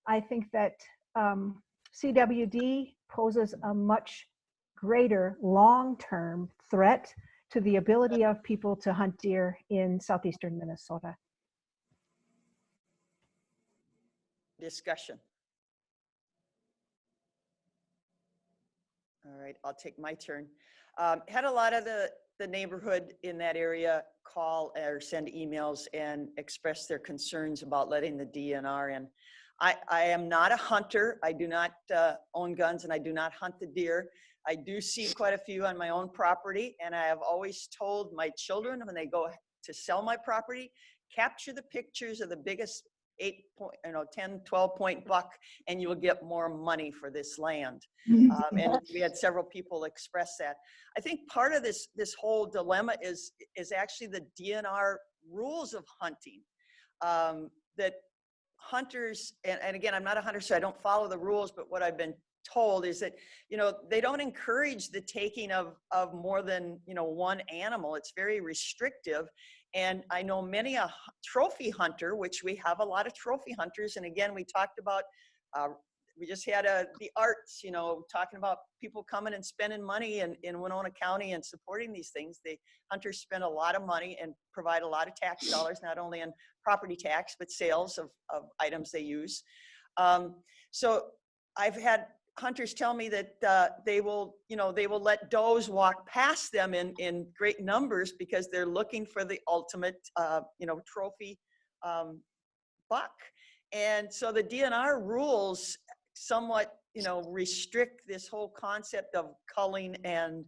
I think that CWD poses a much greater long-term threat to the ability of people to hunt deer in southeastern Minnesota. Discussion. All right, I'll take my turn. Had a lot of the neighborhood in that area call or send emails and express their concerns about letting the DNR in. I am not a hunter. I do not own guns, and I do not hunt the deer. I do see quite a few on my own property, and I have always told my children when they go to sell my property, capture the pictures of the biggest 10, 12 point buck, and you will get more money for this land. And we had several people express that. I think part of this whole dilemma is actually the DNR rules of hunting. That hunters, and again, I'm not a hunter, so I don't follow the rules, but what I've been told is that, they don't encourage the taking of more than, one animal. It's very restrictive. And I know many a trophy hunter, which we have a lot of trophy hunters. And again, we talked about, we just had the arts, talking about people coming and spending money in Winona County and supporting these things. The hunters spend a lot of money and provide a lot of tax dollars, not only in property tax, but sales of items they use. So I've had hunters tell me that they will let does walk past them in great numbers because they're looking for the ultimate, trophy buck. And so the DNR rules somewhat, restrict this whole concept of culling and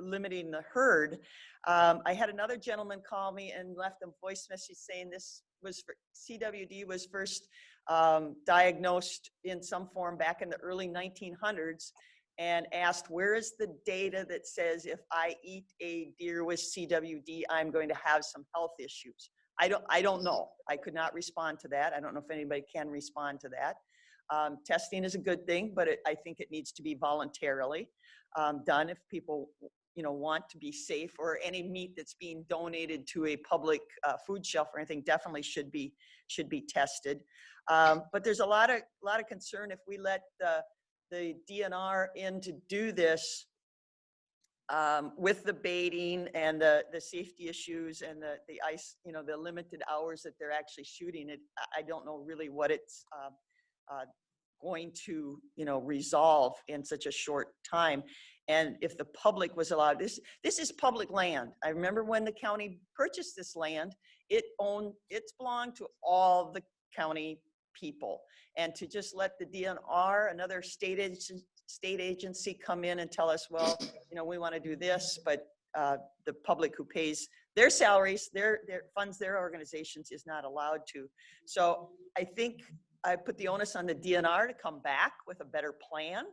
limiting the herd. I had another gentleman call me and left a voice message saying this was CWD was first diagnosed in some form back in the early 1900s, and asked, where is the data that says if I eat a deer with CWD, I'm going to have some health issues? I don't know. I could not respond to that. I don't know if anybody can respond to that. Testing is a good thing, but I think it needs to be voluntarily done if people want to be safe, or any meat that's being donated to a public food shelf or anything definitely should be tested. But there's a lot of concern if we let the DNR in to do this with the baiting and the safety issues and the ice, the limited hours that they're actually shooting it. I don't know really what it's going to, resolve in such a short time. And if the public was allowed, this is public land. I remember when the county purchased this land, it's belonged to all the county people. And to just let the DNR, another state agency, come in and tell us, well, we want to do this, but the public who pays their salaries, their funds their organizations, is not allowed to. So I think I put the onus on the DNR to come back with a better plan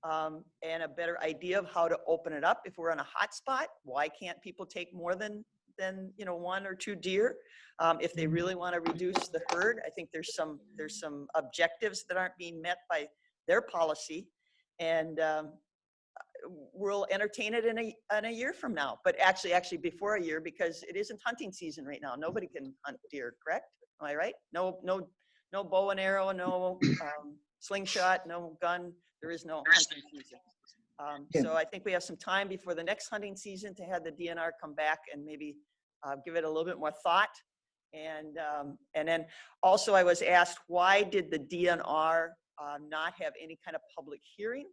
and a better idea of how to open it up. If we're on a hot spot, why can't people take more than 1 or 2 deer? If they really want to reduce the herd, I think there's some objectives that aren't being met by their policy, and we'll entertain it in a year from now. But actually before a year, because it isn't hunting season right now. Nobody can hunt deer, correct? Am I right? No bow and arrow, no slingshot, no gun. There is no hunting season. So I think we have some time before the next hunting season to have the DNR come back and maybe give it a little bit more thought. And then also I was asked, why did the DNR not have any kind of public hearing?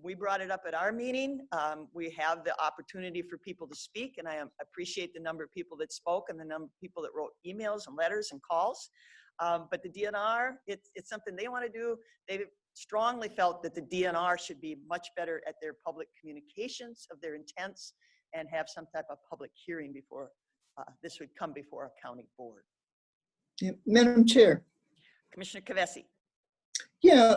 We brought it up at our meeting. We have the opportunity for people to speak, and I appreciate the number of people that spoke and the number of people that wrote emails and letters and calls. But the DNR, it's something they want to do. They strongly felt that the DNR should be much better at their public communications of their intents and have some type of public hearing before this would come before a county board. Yeah, Madam Chair. Commissioner Kavesi. Yeah,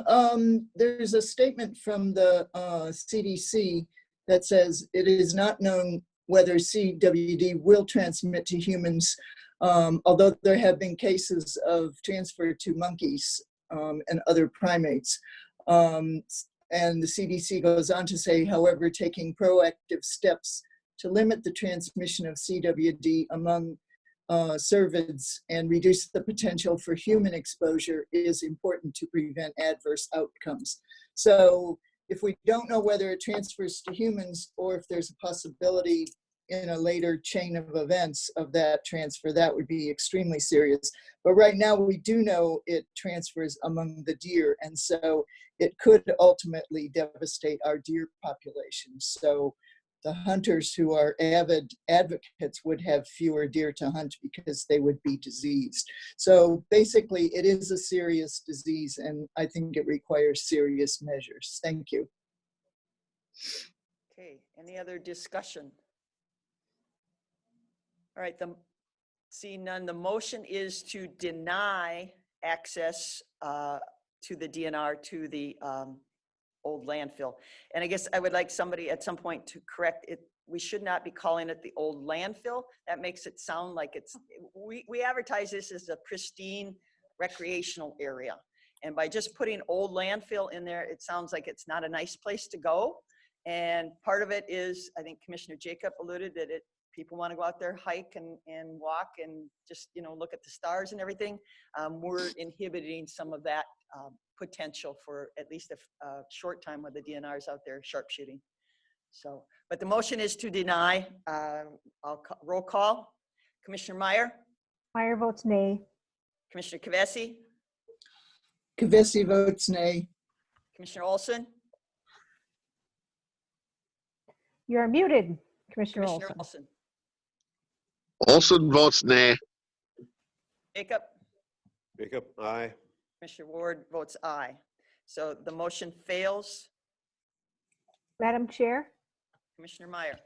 there's a statement from the CDC that says it is not known whether CWD will transmit to humans, although there have been cases of transfer to monkeys and other primates. And the CDC goes on to say, however, taking proactive steps to limit the transmission of CWD among cervids and reduce the potential for human exposure is important to prevent adverse outcomes. So if we don't know whether it transfers to humans or if there's a possibility in a later chain of events of that transfer, that would be extremely serious. But right now we do know it transfers among the deer, and so it could ultimately devastate our deer population. So the hunters who are avid advocates would have fewer deer to hunt because they would be diseased. So basically it is a serious disease, and I think it requires serious measures. Thank you. Okay, any other discussion? All right, seeing none, the motion is to deny access to the DNR to the old landfill. And I guess I would like somebody at some point to correct it. We should not be calling it the old landfill. That makes it sound like it's, we advertise this as a pristine recreational area. And by just putting old landfill in there, it sounds like it's not a nice place to go. And part of it is, I think Commissioner Jacob alluded that people want to go out there, hike and walk and just, look at the stars and everything. We're inhibiting some of that potential for at least a short time when the DNR's out there sharpshooting. So, but the motion is to deny. Roll call. Commissioner Meyer? Meyer votes nay. Commissioner Kavesi? Kavesi votes nay. Commissioner Olson? You're muted, Commissioner Commissioner Olson. Olson votes nay. Jacob? Jacob, aye. Commissioner Ward votes aye. So the motion fails. Madam Chair, Commissioner Meyer?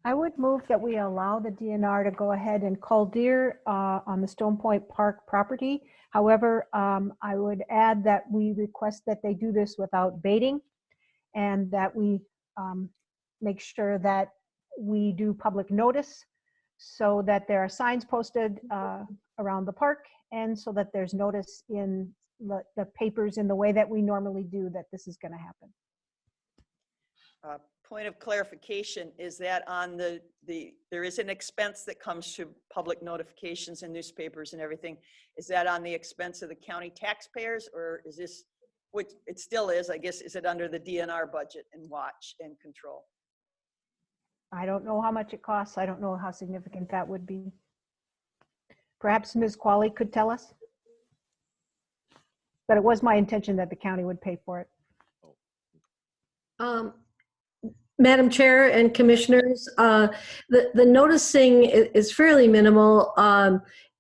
I would move that we allow the DNR to go ahead and cull deer on the Stone Point Park property. However, I would add that we request that they do this without baiting, and that we make sure that we do public notice so that there are signs posted around the park, and so that there's notice in the papers in the way that we normally do that this is going to happen. Point of clarification, is that on there is an expense that comes to public notifications and newspapers and everything. Is that on the expense of the county taxpayers, or is this, which it still is, I guess, is it under the DNR budget and watch and control? I don't know how much it costs. I don't know how significant that would be. Perhaps Ms. Qualley could tell us. But it was my intention that the county would pay for it. Madam Chair and Commissioners, the noticing is fairly minimal.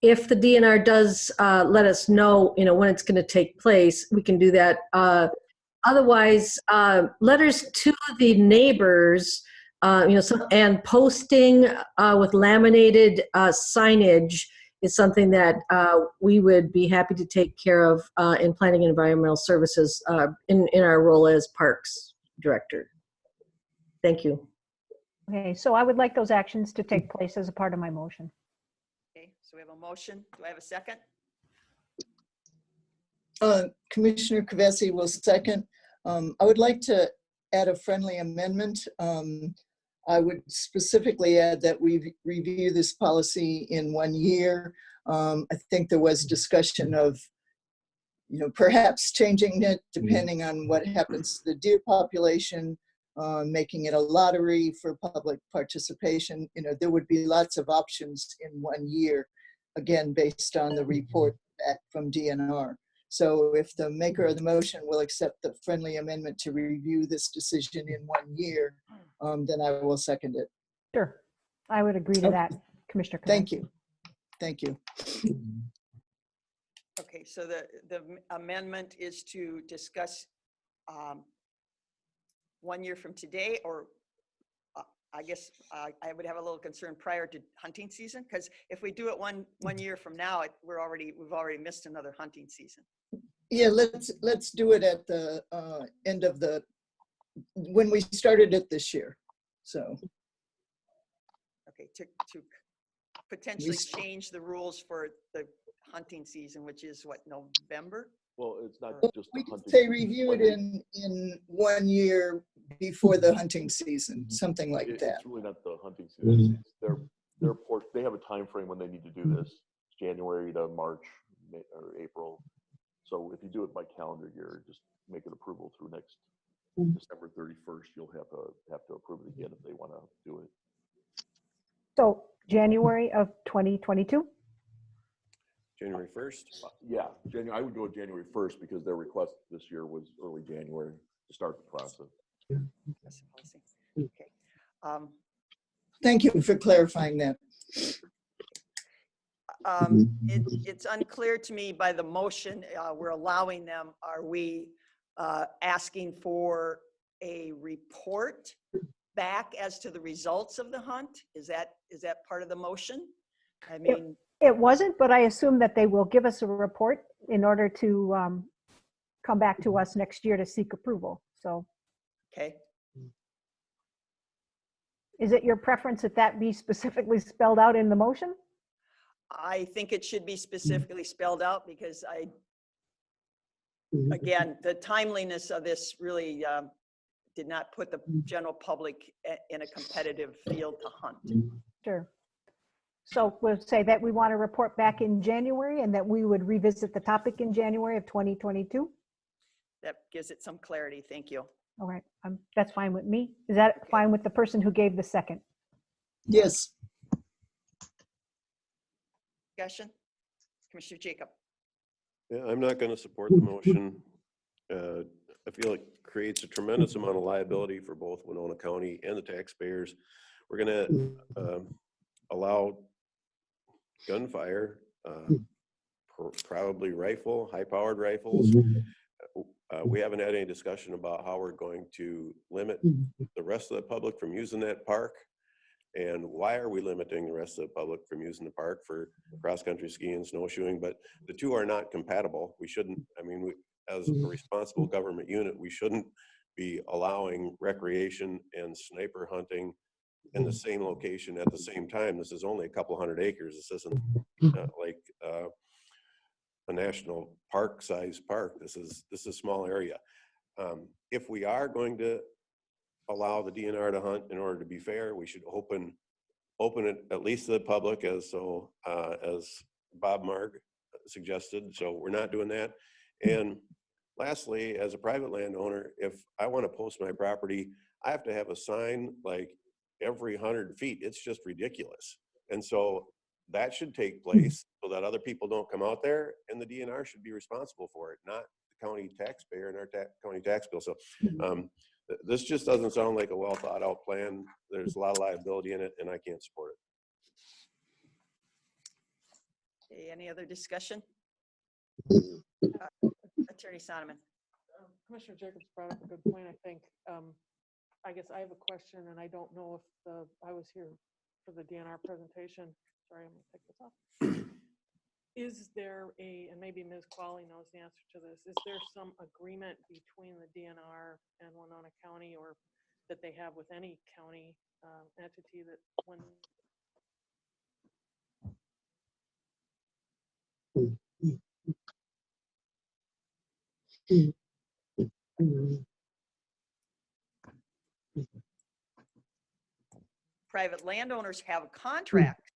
If the DNR does let us know, when it's going to take place, we can do that. Otherwise, letters to the neighbors, and posting with laminated signage is something that we would be happy to take care of in Planning and Environmental Services in our role as Parks Director. Thank you. Okay, so I would like those actions to take place as a part of my motion. Okay, so we have a motion. Do I have a second? Commissioner Kavesi will second. I would like to add a friendly amendment. I would specifically add that we review this policy in 1 year. I think there was discussion of, perhaps changing it depending on what happens to the deer population, making it a lottery for public participation. There would be lots of options in 1 year, again, based on the report back from DNR. So if the maker of the motion will accept the friendly amendment to review this decision in 1 year, then I will second it. Sure, I would agree to that, Commissioner. Thank you. Thank you. Okay, so the amendment is to discuss 1 year from today, or I guess I would have a little concern prior to hunting season, because if we do it one year from now, we've already missed another hunting season. Yeah, let's do it at the end of when we started it this year. So. Okay, to potentially change the rules for the hunting season, which is what, November? Well, it's not just we the could hunting. say review it in 1 year before the hunting season, something like that. It's really not the hunting season. It's their port. They have a time frame when they need to do this. It's January to March or April. So if you do it by calendar year, just make an approval through next December 31st. You'll have to approve it again if they want to do it. So January of 2022? January 1st? Yeah, I would go with January 1st because their request this year was early January to start the process. Okay. Thank you for clarifying that. It's unclear to me by the motion we're allowing them. Are we asking for a report back as to the results of the hunt? Is that part of the motion? I mean, it wasn't, but I assume that they will give us a report in order to come back to us next year to seek approval. So. Okay. Is it your preference that be specifically spelled out in the motion? I think it should be specifically spelled out because again, the timeliness of this really did not put the general public in a competitive field to hunt. Sure. So we'll say that we want to report back in January and that we would revisit the topic in January of 2022. That gives it some clarity. Thank you. All right, that's fine with me. Is that fine with the person who gave the second? Yes. Discussion? Commissioner Jacob. Yeah, I'm not going to support the motion. I feel it creates a tremendous amount of liability for both Winona County and the taxpayers. We're going to allow gunfire, probably high-powered rifles. We haven't had any discussion about how we're going to limit the rest of the public from using that park. And why are we limiting the rest of the public from using the park for cross-country skiing, snowshoeing? But the two are not compatible. We shouldn't, as a responsible government unit, we shouldn't be allowing recreation and sniper hunting in the same location at the same time. This is only a couple hundred acres. This isn't like a national park size park. This is a small area. If we are going to allow the DNR to hunt in order to be fair, we should open it at least to the public, as Bob Marg suggested. So we're not doing that. And lastly, as a private landowner, if I want to post my property, I have to have a sign like every 100 feet. It's just ridiculous. And so that should take place so that other people don't come out there, and the DNR should be responsible for it, not the county taxpayer and our county tax bill. So this just doesn't sound like a well thought out plan. There's a lot of liability in it, and I can't support it. Okay, any other discussion? Attorney Sonneman. Commissioner Jacobs brought up a good point, I think. I guess I have a question, and I don't know if I was here for the DNR presentation. Sorry, I'm going to pick this up. Is there and maybe Ms. Qualley knows the answer to this, is there some agreement between the DNR and Winona County, or that they have with any county entity that when Private landowners have a contract.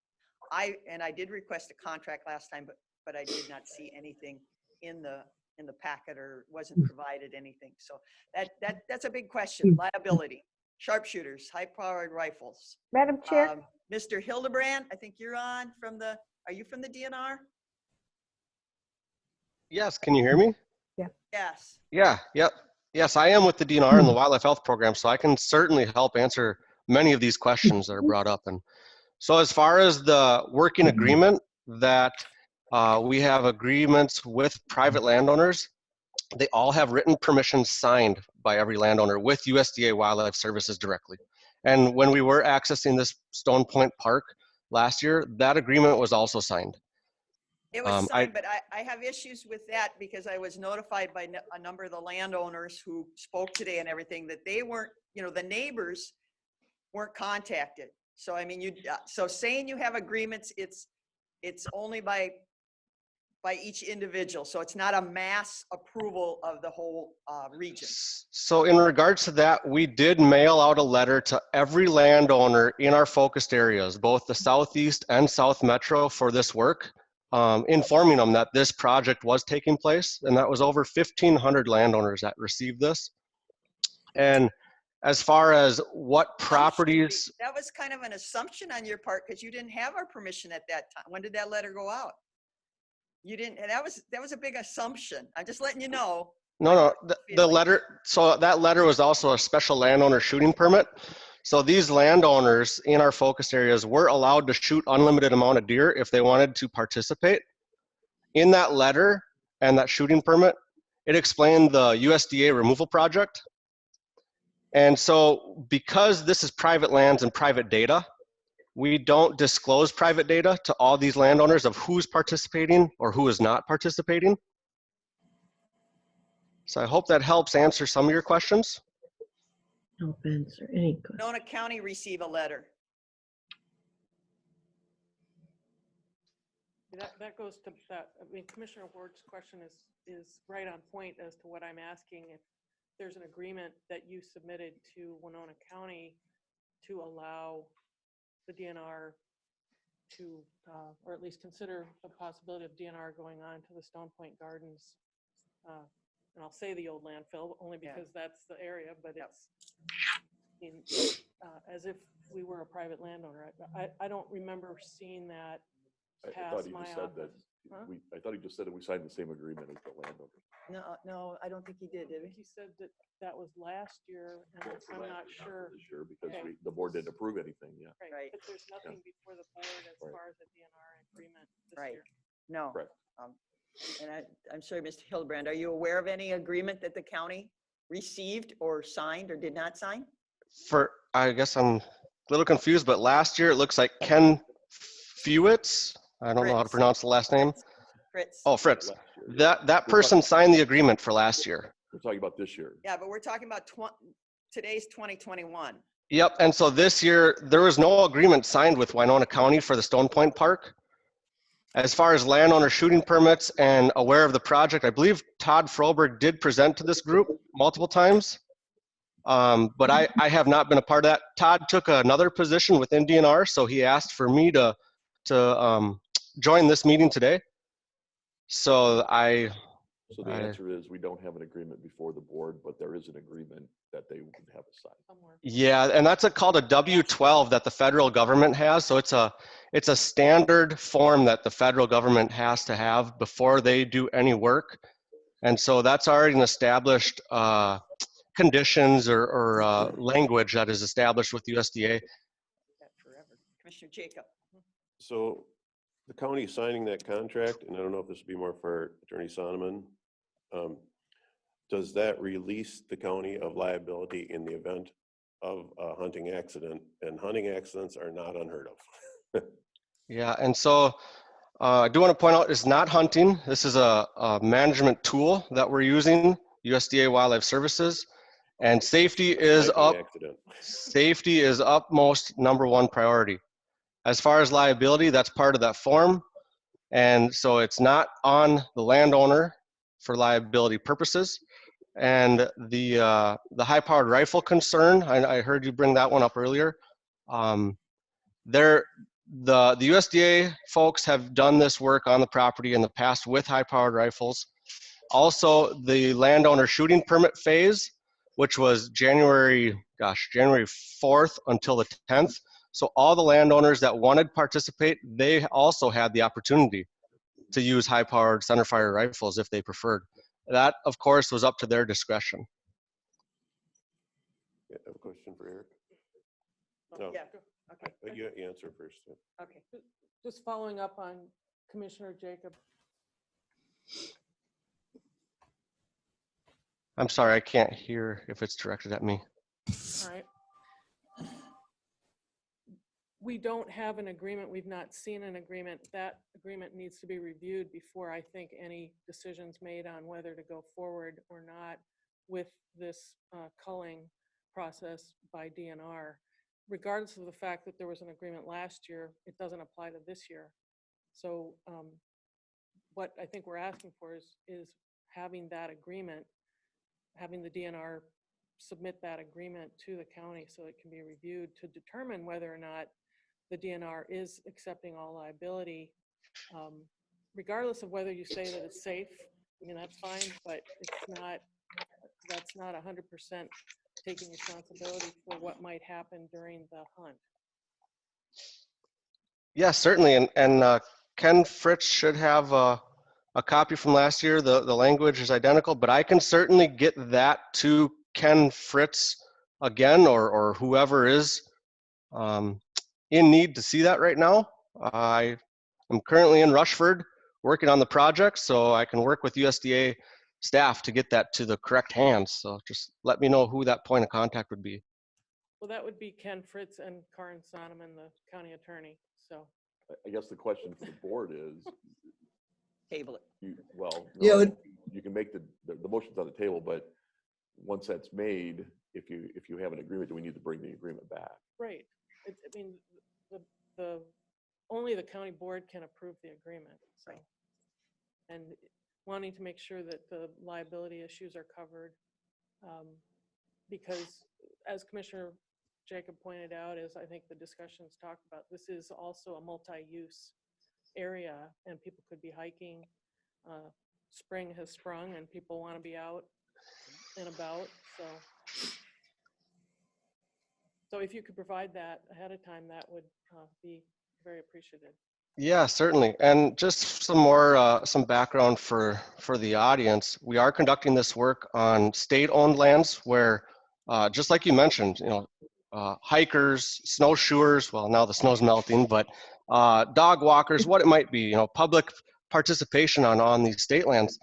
I did request a contract last time, but I did not see anything in the packet, or wasn't provided anything. So that's a big question. Liability, sharpshooters, high-powered rifles. Madam Chair. Mr. Hildebrand, I think you're on are you from the DNR? Yes, can you hear me? Yeah. Yes. Yeah, yep. Yes, I am with the DNR and the Wildlife Health Program, so I can certainly help answer many of these questions that are brought up. And so as far as the working agreement that we have agreements with private landowners, they all have written permissions signed by every landowner with USDA Wildlife Services directly. And when we were accessing this Stone Point Park last year, that agreement was also signed. It was signed, but I have issues with that because I was notified by a number of the landowners who spoke today and everything that they weren't, the neighbors weren't contacted. So I mean, so saying you have agreements, it's only by each individual. So it's not a mass approval of the whole region. So in regards to that, we did mail out a letter to every landowner in our focused areas, both the Southeast and South Metro, for this work, informing them that this project was taking place. And that was over 1,500 landowners that received this. And as far as what properties... That was kind of an assumption on your part because you didn't have our permission at that time. When did that letter go out? You didn't, and that was a big assumption. I'm just letting you know. No, the letter, so that letter was also a special landowner shooting permit. So these landowners in our focus areas were allowed to shoot unlimited amount of deer if they wanted to participate. In that letter and that shooting permit, it explained the USDA removal project. And so because this is private lands and private data, we don't disclose private data to all these landowners of who's participating or who is not participating. So I hope that helps answer some of your questions. Help answer any question. Winona County receive a letter. That goes to that, I mean, Commissioner Ward's question is right on point as to what I'm asking. If there's an agreement that you submitted to Winona County to allow the DNR to, or at least consider the possibility of DNR going on to the Stone Point Gardens, and I'll say the old landfill only because that's the area, but it's as if we were a private landowner. I don't remember seeing that I pass thought he my just said that, office. Huh? I thought he just said that we signed the same agreement as the landowner. No, I don't think he did I think he said that that was last year, and I'm not sure. This year, because Okay. the board didn't approve anything, yeah. Right. But there's nothing before the board as Right. far as a DNR agreement this Right. year. No. Correct. And I'm sorry, Mr. Hildebrand, are you aware of any agreement that the county received or signed or did not sign? I guess I'm a little confused, but last year it looks like Ken Fewitz, I don't know how to Fritz. pronounce the last name. Fritz. Oh, Fritz. Last year, yeah. That person signed the agreement for last year. We're talking about this year. Yeah, but we're talking about today's 2021. Yep, and so this year, there was no agreement signed with Winona County for the Stone Point Park. As far as landowner shooting permits and aware of the project, I believe Todd Froberg did present to this group multiple times. But I have not been a part of that. Todd took another position within DNR, so he asked for me to join this meeting today. So So the answer is we don't have an agreement before the board, but there is an agreement that they would have a sign. yeah, and that's called a W-12 that the federal government has. So it's a standard form that the federal government has to have before they do any work. And so that's already an established conditions or language that is established with USDA. Forever. Commissioner Jacob. So the county signing that contract, and I don't know if this would be more for Attorney Sonneman, does that release the county of liability in the event of a hunting accident? And hunting accidents are not unheard of. Yeah, and so I do want to point out it's not hunting. This is a management tool that we're using, USDA Wildlife Services, and safety is upmost #1 priority. As far as liability, that's part of that form, and so it's not on the landowner for liability purposes. And the high-powered rifle concern, I heard you bring that one up earlier. The USDA folks have done this work on the property in the past with high-powered rifles. Also, the landowner shooting permit phase, which was January 4th until the 10th. So all the landowners that wanted to participate, they also had the opportunity to use high-powered centerfire rifles if they preferred. That, of course, was up to their discretion. Yeah, I have a question for Eric. No. Yeah. Okay. You answer first. Yeah. Okay. Just following up on Commissioner Jacob. I'm sorry, I can't hear if it's directed at me. All right. We don't have an agreement. We've not seen an agreement. That agreement needs to be reviewed before I think any decisions made on whether to go forward or not with this culling process by DNR. Regardless of the fact that there was an agreement last year, it doesn't apply to this year. So what I think we're asking for is having that agreement, having the DNR submit that agreement to the county so it can be reviewed to determine whether or not the DNR is accepting all liability, regardless of whether you say that it's safe. I mean, that's fine, but that's not 100% taking responsibility for what might happen during the hunt. Yeah, certainly. And Ken Fritz should have a copy from last year. The language is identical, but I can certainly get that to Ken Fritz again, or whoever is in need to see that right now. I am currently in Rushford working on the project, so I can work with USDA staff to get that to the correct hands. So just let me know who that point of contact would be. Well, that would be Ken Fritz and Karin Sonneman, the county attorney. So I guess the question for the board is, table it. You can make the motions on the table, but once that's made, if you have an agreement, do we need to bring the agreement back? Right. I mean, the only the county board can approve the agreement. So, Right. and wanting to make sure that the liability issues are covered. Because as Commissioner Jacob pointed out, as I think the discussions talked about, this is also a multi-use area and people could be hiking. Spring has sprung and people want to be out and about. So if you could provide that ahead of time, that would be very appreciated. Yeah, certainly. And just some more, some background for the audience. We are conducting this work on state-owned lands where, just like you mentioned, hikers, snowshoers, well, now the snow's melting, but dog walkers, what it might be, public participation on these state lands.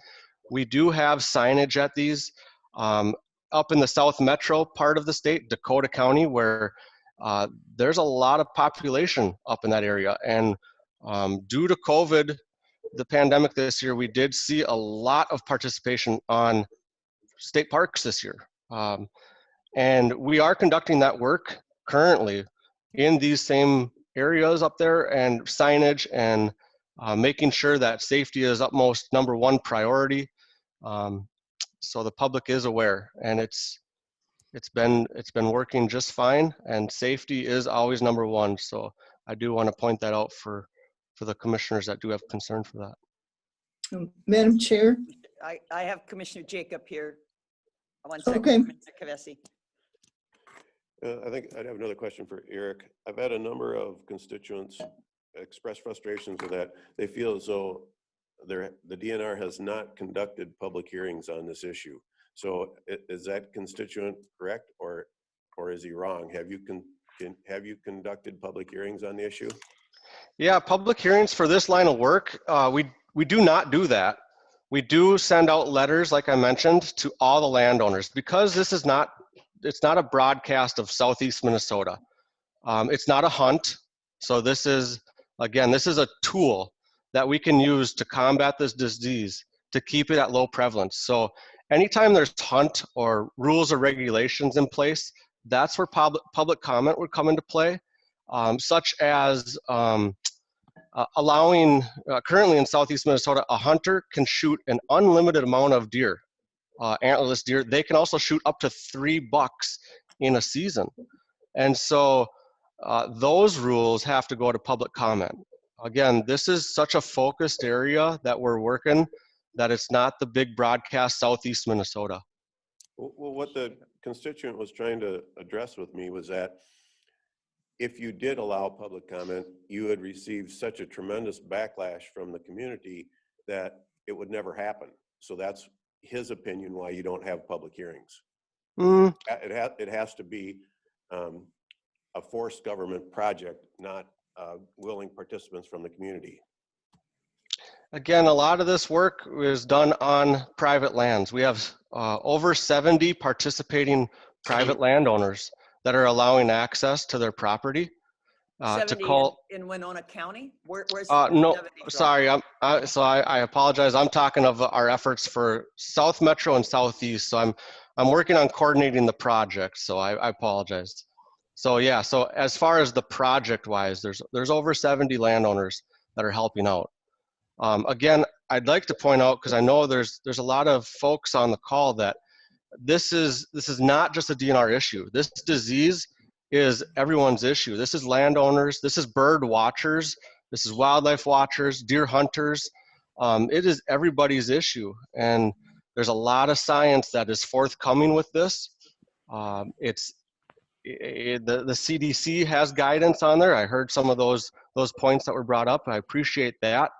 We do have signage at these up in the South Metro part of the state, Dakota County, where there's a lot of population up in that area. And due to COVID, the pandemic this year, we did see a lot of participation on state parks this year. And we are conducting that work currently in these same areas up there, and signage, and making sure that safety is utmost #1 priority. So the public is aware, and it's been working just fine, and safety is always #1. So I do want to point that out for the commissioners that do have concern for that. Madam Chair? I have Commissioner Jacob here. One Okay. second, Mr. Kavesi. I think I'd have another question for Eric. I've had a number of constituents express frustrations with that. They feel as though the DNR has not conducted public hearings on this issue. So is that constituent correct, or is he wrong? Have you conducted public hearings on the issue? Yeah, public hearings for this line of work, we do not do that. We do send out letters, like I mentioned, to all the landowners, because this is not, it's not a broadcast of Southeast Minnesota. It's not a hunt. So this is, again, this is a tool that we can use to combat this disease, to keep it at low prevalence. So anytime there's hunt or rules or regulations in place, that's where public comment would come into play, such as allowing, currently in Southeast Minnesota, a hunter can shoot an unlimited amount of deer, antlerless deer. They can also shoot up to 3 bucks in a season. And so those rules have to go to public comment. Again, this is such a focused area that we're working, that it's not the big broadcast Southeast Minnesota. Well, what the constituent was trying to address with me was that if you did allow public comment, you would receive such a tremendous backlash from the community that it would never happen. So that's his opinion why you don't have public hearings. It has to be a forced government project, not willing participants from the community. Again, a lot of this work is done on private lands. We have over 70 participating private landowners that are allowing access to their property. 70 in Winona County? Where's No, 70 from? sorry, I apologize. I'm talking of our efforts for South Metro and Southeast. So I'm working on coordinating the project. So I apologize. So yeah, so as far as the project wise, there's over 70 landowners that are helping out. Again, I'd like to point out, because I know there's a lot of folks on the call, that this is not just a DNR issue. This disease is everyone's issue. This is landowners, this is bird watchers, this is wildlife watchers, deer hunters. It is everybody's issue, and there's a lot of science that is forthcoming with this. The CDC has guidance on there. I heard some of those points that were brought up. I appreciate that.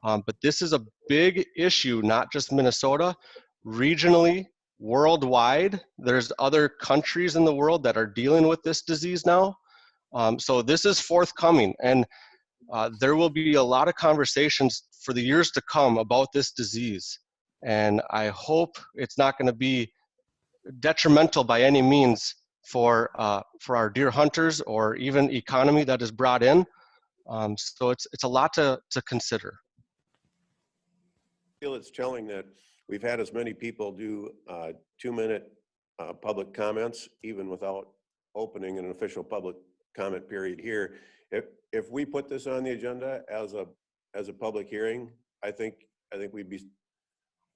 But this is a big issue, not just Minnesota, regionally, worldwide. There's other countries in the world that are dealing with this disease now. So this is forthcoming, and there will be a lot of conversations for the years to come about this disease. And I hope it's not going to be detrimental by any means for our deer hunters or even economy that is brought in. So it's a lot to consider. I feel it's telling that we've had as many people do 2-minute public comments, even without opening an official public comment period here. If we put this on the agenda as a public hearing, I think we'd be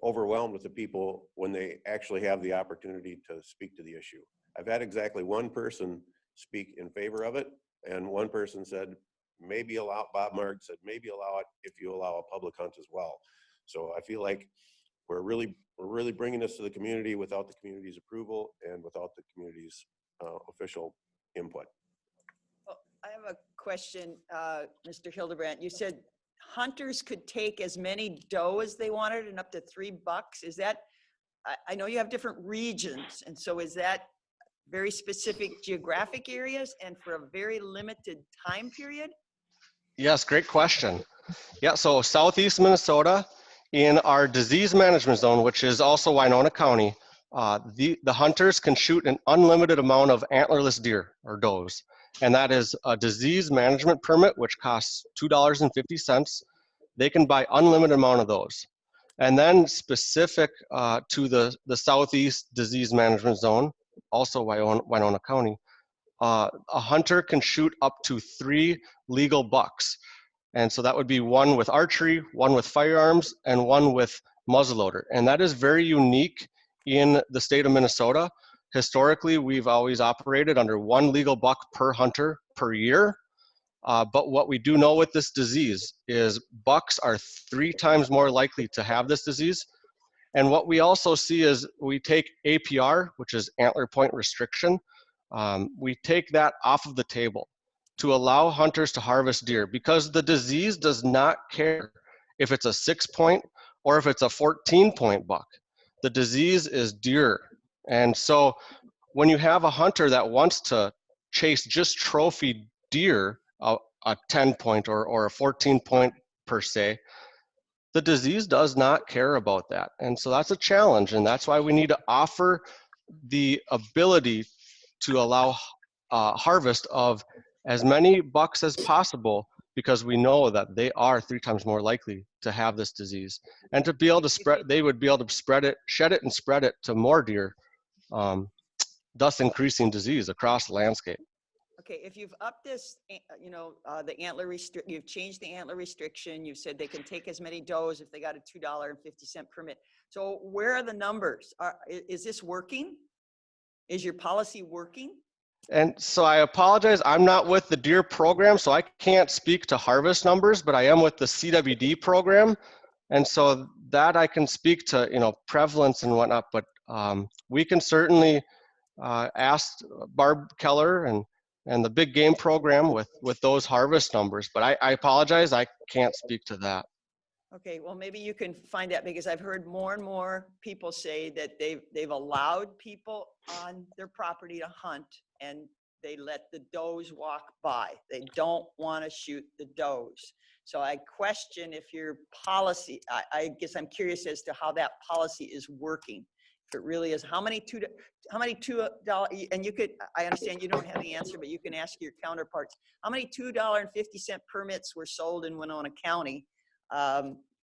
overwhelmed with the people when they actually have the opportunity to speak to the issue. I've had exactly one person speak in favor of it, and one person said maybe allow. Bob Marg said maybe allow it if you allow a public hunt as well. So I feel like we're really bringing this to the community without the community's approval and without the community's official input. Well, I have a question, Mr. Hildebrandt. You said hunters could take as many doe as they wanted and up to $3. Is that, I know you have different regions, and so is that very specific geographic areas and for a very limited time period? Yes, great question. Yeah, so southeast Minnesota, in our disease management zone, which is also Winona County, the hunters can shoot an unlimited amount of antlerless deer or does. And that is a disease management permit, which costs $2.50. They can buy unlimited amount of those. And then specific to the southeast disease management zone, also Winona County, a hunter can shoot up to 3 legal bucks. And so that would be one with archery, one with firearms, and one with muzzleloader. And that is very unique in the state of Minnesota. Historically, we've always operated under 1 legal buck per hunter per year. But what we do know with this disease is bucks are 3 times more likely to have this disease. And what we also see is we take APR, which is antler point restriction. We take that off of the table to allow hunters to harvest deer, because the disease does not care if it's a 6-point or if it's a 14-point buck. The disease is deer. And so when you have a hunter that wants to chase just trophy deer, a 10-point or a 14-point per se, the disease does not care about that. And so that's a challenge, and that's why we need to offer the ability to allow harvest of as many bucks as possible, because we know that they are 3 times more likely to have this disease. And to be able to spread, they would be able to spread it, shed it and spread it to more deer, thus increasing disease across the landscape. Okay, if you've upped this, the antler you've changed the antler restriction, you've said they can take as many does if they got a $2.50 permit. So where are the numbers? Is this working? Is your policy working? And so I apologize, I'm not with the deer program, so I can't speak to harvest numbers, but I am with the CWD program. And so that I can speak to, prevalence and whatnot, but we can certainly ask Barb Keller and the big game program with those harvest numbers, but I apologize, I can't speak to that. Okay, well, maybe you can find out, because I've heard more and more people say that they've allowed people on their property to hunt, and they let the does walk by. They don't want to shoot the does. So I question if your policy, I guess I'm curious as to how that policy is working. If it really is, how many $2, and you could, I understand you don't have the answer, but you can ask your counterparts, how many $2.50 permits were sold in Winona County,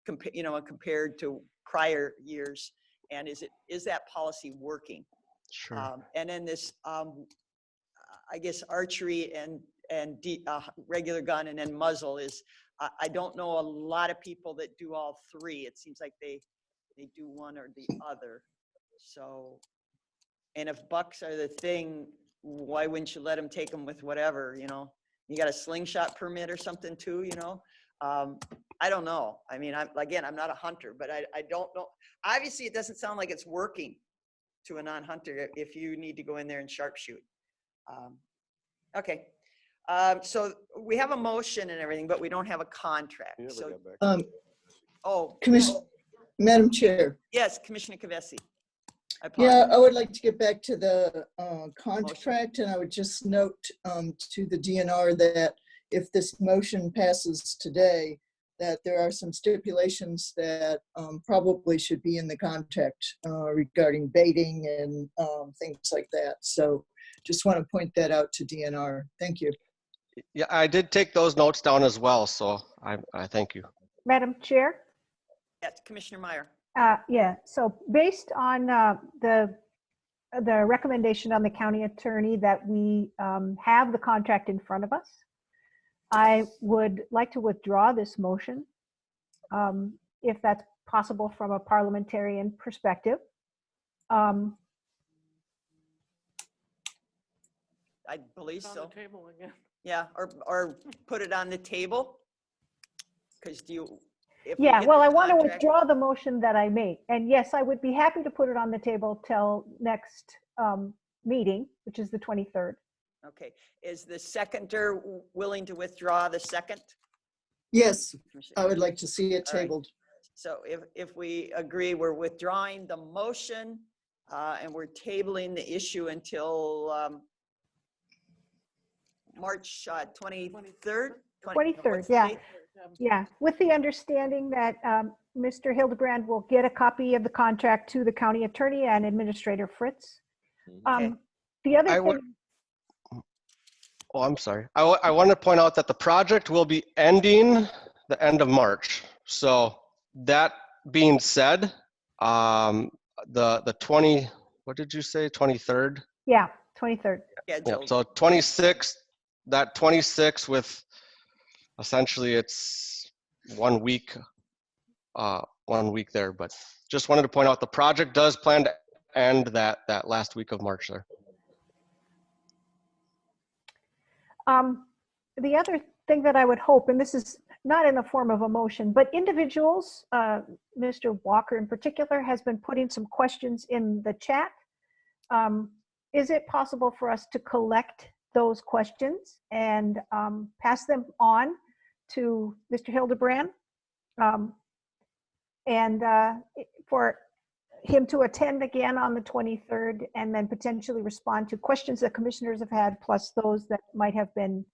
compared to prior years, and is that policy working? Sure. And then this, I guess archery and regular gun and then muzzle is, I don't know a lot of people that do all 3. It seems like they do one or the other. So, and if bucks are the thing, why wouldn't you let them take them with whatever? You got a slingshot permit or something too. I don't know. I mean, I'm not a hunter, but I don't know. Obviously, it doesn't sound like it's working to a non-hunter if you need to go in there and sharpshoot. Okay. So we have a motion and everything, but we don't have a contract. So, Madam Chair. Yes, Commissioner Kavesi. Yeah, I would like to get back to the contract, and I would just note to the DNR that if this motion passes today, that there are some stipulations that probably should be in the contract regarding baiting and things like that. So just want to point that out to DNR. Thank you. Yeah, I did take those notes down as well, so I thank you. Madam Chair? Yes, Commissioner Meyer. Yeah, so based on the the recommendation on the county attorney that we have the contract in front of us. I would like to withdraw this motion, if that's possible from a parliamentarian perspective. I believe On so. the table again. Yeah, or put it on the table. Because if we Yeah, get well, the I want to contract- withdraw the motion that I made. And yes, I would be happy to put it on the table till next meeting, which is the 23rd. Okay, is the seconder willing to withdraw the second? Yes, I would like to see it All right. tabled. So if we agree, we're withdrawing the motion and we're tabling the issue until March 23rd? 23rd, yeah. Yeah, with the understanding that Mr. Hildebrand will get a copy of the contract to the county attorney and Administrator Fritz. The other thing, Oh, I'm sorry. I want to point out that the project will be ending the end of March. So that being said, the 20, what did you say, 23rd? yeah, 23rd. Yeah, so 26, that 26 with essentially it's 1 week, 1 week there. But just wanted to point out the project does plan to end that last week of March there. The other thing that I would hope, and this is not in the form of a motion, but individuals, Mr. Walker in particular, has been putting some questions in the chat. Is it possible for us to collect those questions and pass them on to Mr. Hildebrand? And for him to attend again on the 23rd and then potentially respond to questions that commissioners have had, plus those that might have been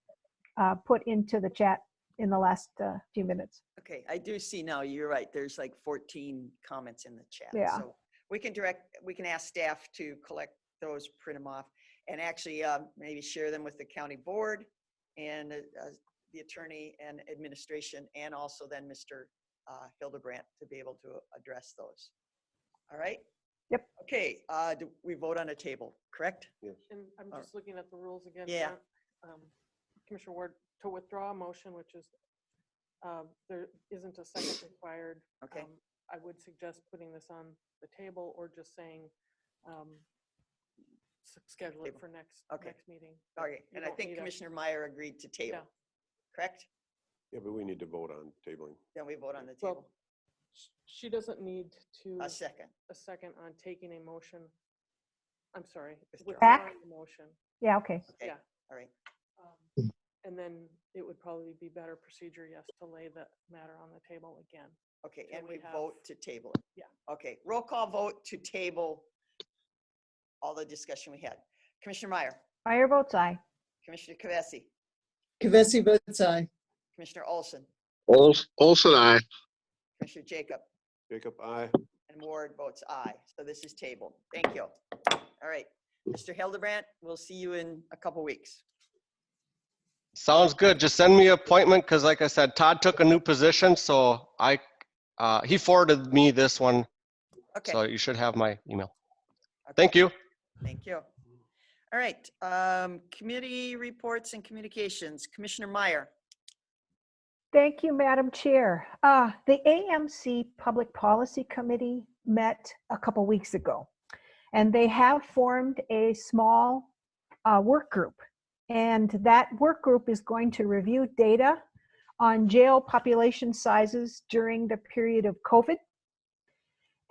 put into the chat in the last few minutes. Okay, I do see now, you're right, there's like 14 comments in the chat. Yeah. So we can ask staff to collect those, print them off, and actually maybe share them with the county board and the attorney and administration, and also then Mr. Hildebrand to be able to address those. All right? Yep. Okay, do we vote on a table, correct? Yes. And I'm just looking at the rules again. Yeah. Commissioner Ward, to withdraw a motion, which is, there isn't a second required. Okay. I would suggest putting this on the table or just saying, schedule it for next meeting. Okay, You and I don't think need a- Commissioner Meyer agreed to table, correct? Yeah, but we need to vote on tabling. Then we vote on the Well, table. she doesn't need to. A second. A second on taking a motion. I'm sorry. Back? Withdrawing the motion. Yeah, okay. Yeah. All right. And then it would probably be better procedure, yes, to lay the matter on the table again. Okay, till and we have- vote to table it. Yeah. Okay, roll call vote to table all the discussion we had. Commissioner Meyer, Meyer votes aye. Commissioner Kavesi, Kavesi votes aye. Commissioner Olson, Olson, aye. Commissioner Jacob, Jacob, aye. and Ward votes aye. So this is tabled. Thank you. All right, Mr. Hildebrand, we'll see you in a couple weeks. Sounds good. Just send me an appointment because, like I said, Todd took a new position, so he forwarded me this one. Okay. So you should have my email. Thank you. Thank you. All right, committee reports and communications. Commissioner Meyer. Thank you, Madam Chair. The AMC Public Policy Committee met a couple weeks ago, and they have formed a small work group. And that work group is going to review data on jail population sizes during the period of COVID.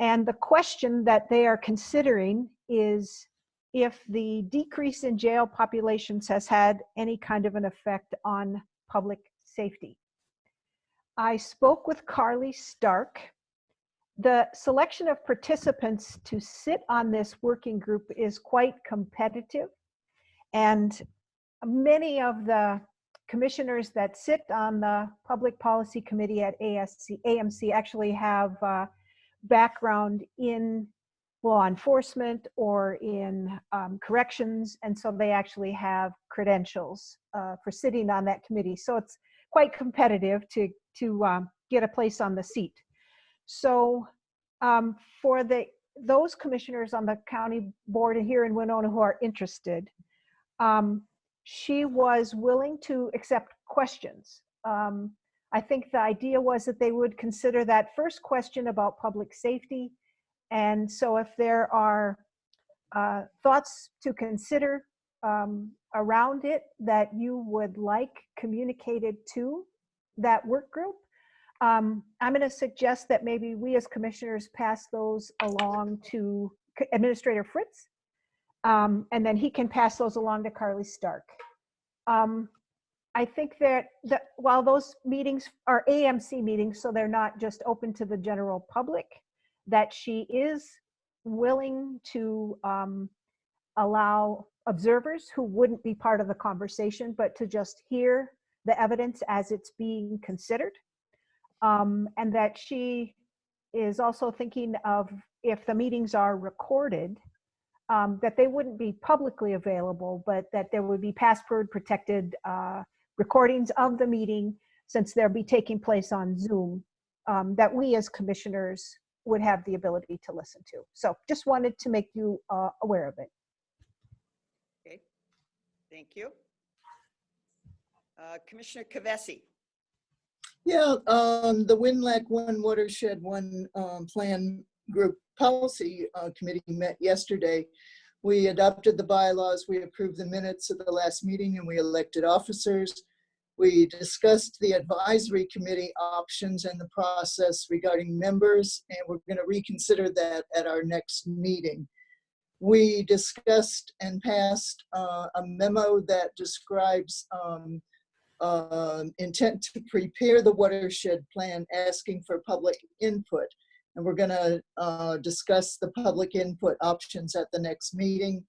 And the question that they are considering is if the decrease in jail populations has had any kind of an effect on public safety. I spoke with Carly Stark. The selection of participants to sit on this working group is quite competitive, and many of the commissioners that sit on the Public Policy Committee at AMC actually have background in law enforcement or in corrections, and so they actually have credentials for sitting on that committee. So it's quite competitive to get a place on the seat. So for the those commissioners on the county board here in Winona who are interested, she was willing to accept questions. I think the idea was that they would consider that first question about public safety. And so if there are thoughts to consider around it that you would like communicated to that work group, I'm going to suggest that maybe we as commissioners pass those along to Administrator Fritz, and then he can pass those along to Carly Stark. I think that while those meetings are AMC meetings, so they're not just open to the general public, that she is willing to allow observers who wouldn't be part of the conversation, but to just hear the evidence as it's being considered. And that she is also thinking of, if the meetings are recorded, that they wouldn't be publicly available, but that there would be password protected recordings of the meeting, since they'll be taking place on Zoom, that we as commissioners would have the ability to listen to. So just wanted to make you aware of it. Okay, thank you. Commissioner Kavesi. Yeah, the WinLAC One Watershed One Plan Group Policy Committee met yesterday. We adopted the bylaws, we approved the minutes of the last meeting, and we elected officers. We discussed the advisory committee options and the process regarding members, and we're going to reconsider that at our next meeting. We discussed and passed a memo that describes intent to prepare the watershed plan, asking for public input. And we're going to discuss the public input options at the next meeting.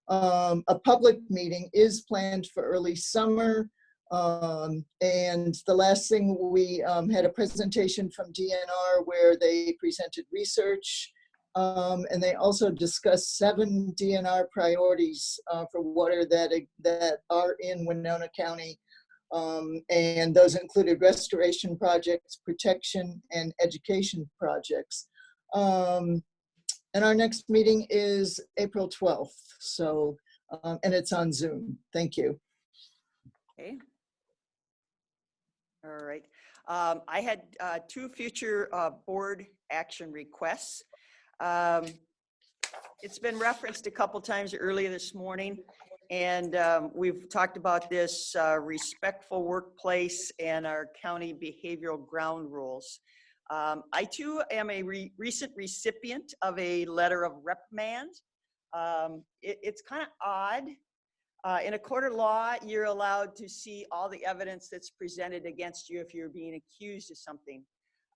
A public meeting is planned for early summer. And the last thing, we had a presentation from DNR where they presented research. And they also discussed 7 DNR priorities for water that are in Winona County. And those included restoration projects, protection, and education projects. And our next meeting is April 12th. So, and it's on Zoom. Thank you. Okay. All right. I had 2 future board action requests. It's been referenced a couple times earlier this morning. And we've talked about this respectful workplace and our county behavioral ground rules. I too am a recent recipient of a letter of reprimand. It's kind of odd. In a court of law, you're allowed to see all the evidence that's presented against you if you're being accused of something.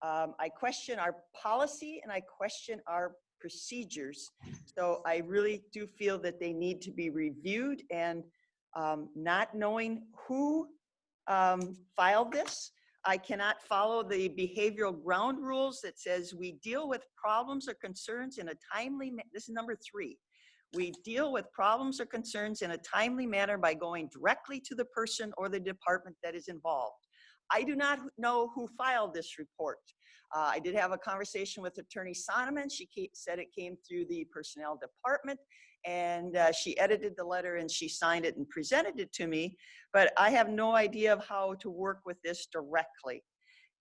I question our policy and I question our procedures. So I really do feel that they need to be reviewed, and not knowing who filed this, I cannot follow the behavioral ground rules that says we deal with problems or concerns in a timely, this is number 3. We deal with problems or concerns in a timely manner by going directly to the person or the department that is involved. I do not know who filed this report. I did have a conversation with Attorney Sonneman. She said it came through the personnel department, and she edited the letter and she signed it and presented it to me, but I have no idea of how to work with this directly.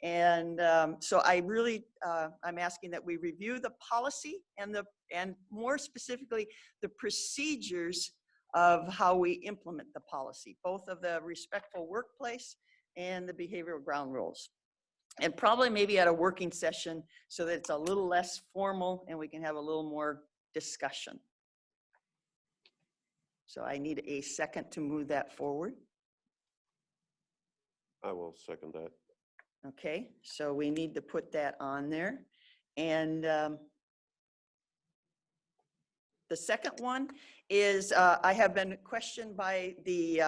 And so I really, I'm asking that we review the policy and more specifically, the procedures of how we implement the policy, both of the respectful workplace and the behavioral ground rules. And probably maybe at a working session so that it's a little less formal and we can have a little more discussion. So I need a second to move that forward. I will second that. Okay, so we need to put that on there. And the second one is I have been questioned by the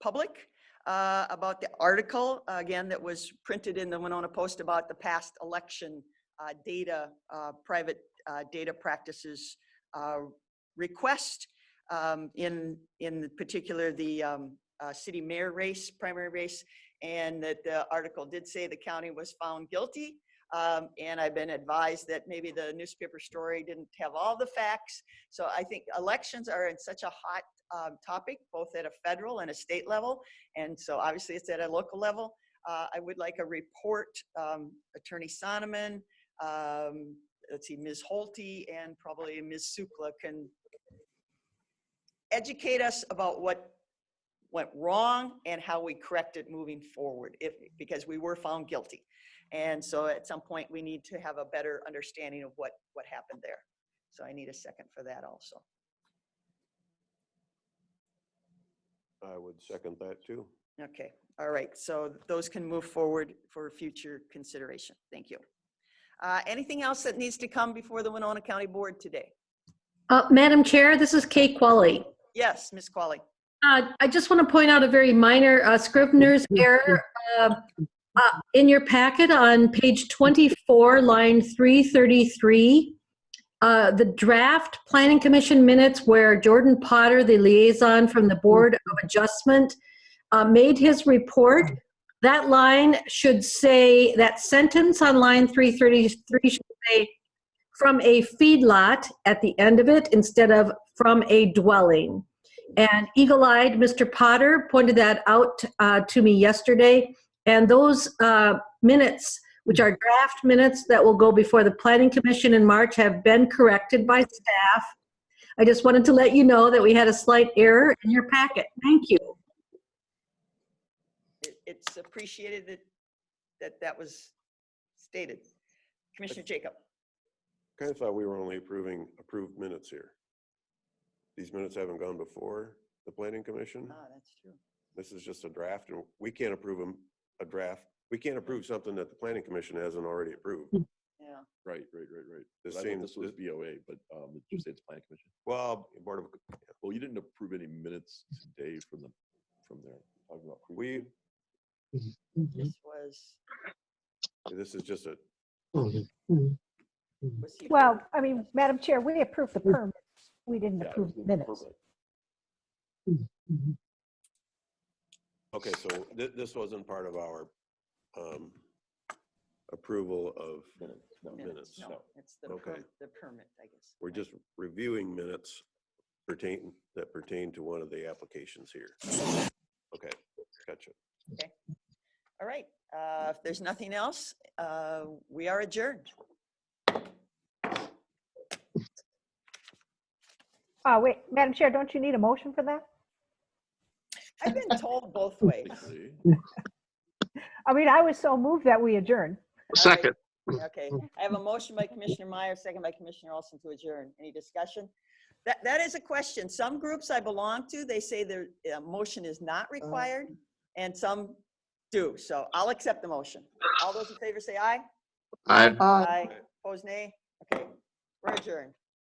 public about the article, again, that was printed in the Winona Post about the past election data, private data practices request, in particular the city mayor race, primary race, and that the article did say the county was found guilty And I've been advised that maybe the newspaper story didn't have all the facts. So I think elections are in such a hot topic, both at a federal and a state level. And so obviously it's at a local level. I would like a report, Attorney Sonneman, let's see, Ms. Holte, and probably Ms. Sukla can educate us about what went wrong and how we correct it moving forward, because we were found guilty. And so at some point we need to have a better understanding of what happened there. So I need a second for that also. I would second that too. Okay, all right, so those can move forward for future consideration. Thank you. Anything else that needs to come before the Winona County Board today? Madam Chair, this is Kay Qualley. Yes, Ms. Qualley. I just want to point out a very minor Scrivener's error. In your packet on page 24, line 333, the draft Planning Commission minutes where Jordan Potter, the liaison from the Board of Adjustment, made his report. That line should say, that sentence on line 333 should say, from a feedlot at the end of it instead of from a dwelling. And eagle-eyed Mr. Potter pointed that out to me yesterday. And those minutes, which are draft minutes that will go before the Planning Commission in March, have been corrected by staff. I just wanted to let you know that we had a slight error in your packet. Thank you. It's appreciated that was stated. Commissioner Jacob. Kind of thought we were only approving approved minutes here. These minutes haven't gone before the Planning Commission. Ah, that's true. This is just a draft, and we can't approve a draft. We can't approve something that the Planning Commission hasn't already approved. Yeah. Right. This I thought seems, this was BOA, but did you say it's Planning Commission? well, Board of, Well, you didn't approve any minutes today from there. Talking about This was, this is just a, Well, I mean, Madam Chair, we approved the permits. We didn't approve the minutes. okay, so this wasn't part of our approval of minutes. No, it's the, Okay. the permit, I guess. We're just reviewing minutes that pertain to one of the applications here. Okay, gotcha. Okay. All right. If there's nothing else, we are adjourned. Wait, Madam Chair, don't you need a motion for that? I've been told both ways. I mean, I was so moved that we adjourned. Second. Okay. I have a motion by Commissioner Meyer, second by Commissioner Olson to adjourn. Any discussion? That is a question. Some groups I belong to, they say their motion is not required, and some do. So I'll accept the motion. All those in favor say aye. Aye. Aye. Opposed, nay. Okay. We're adjourned.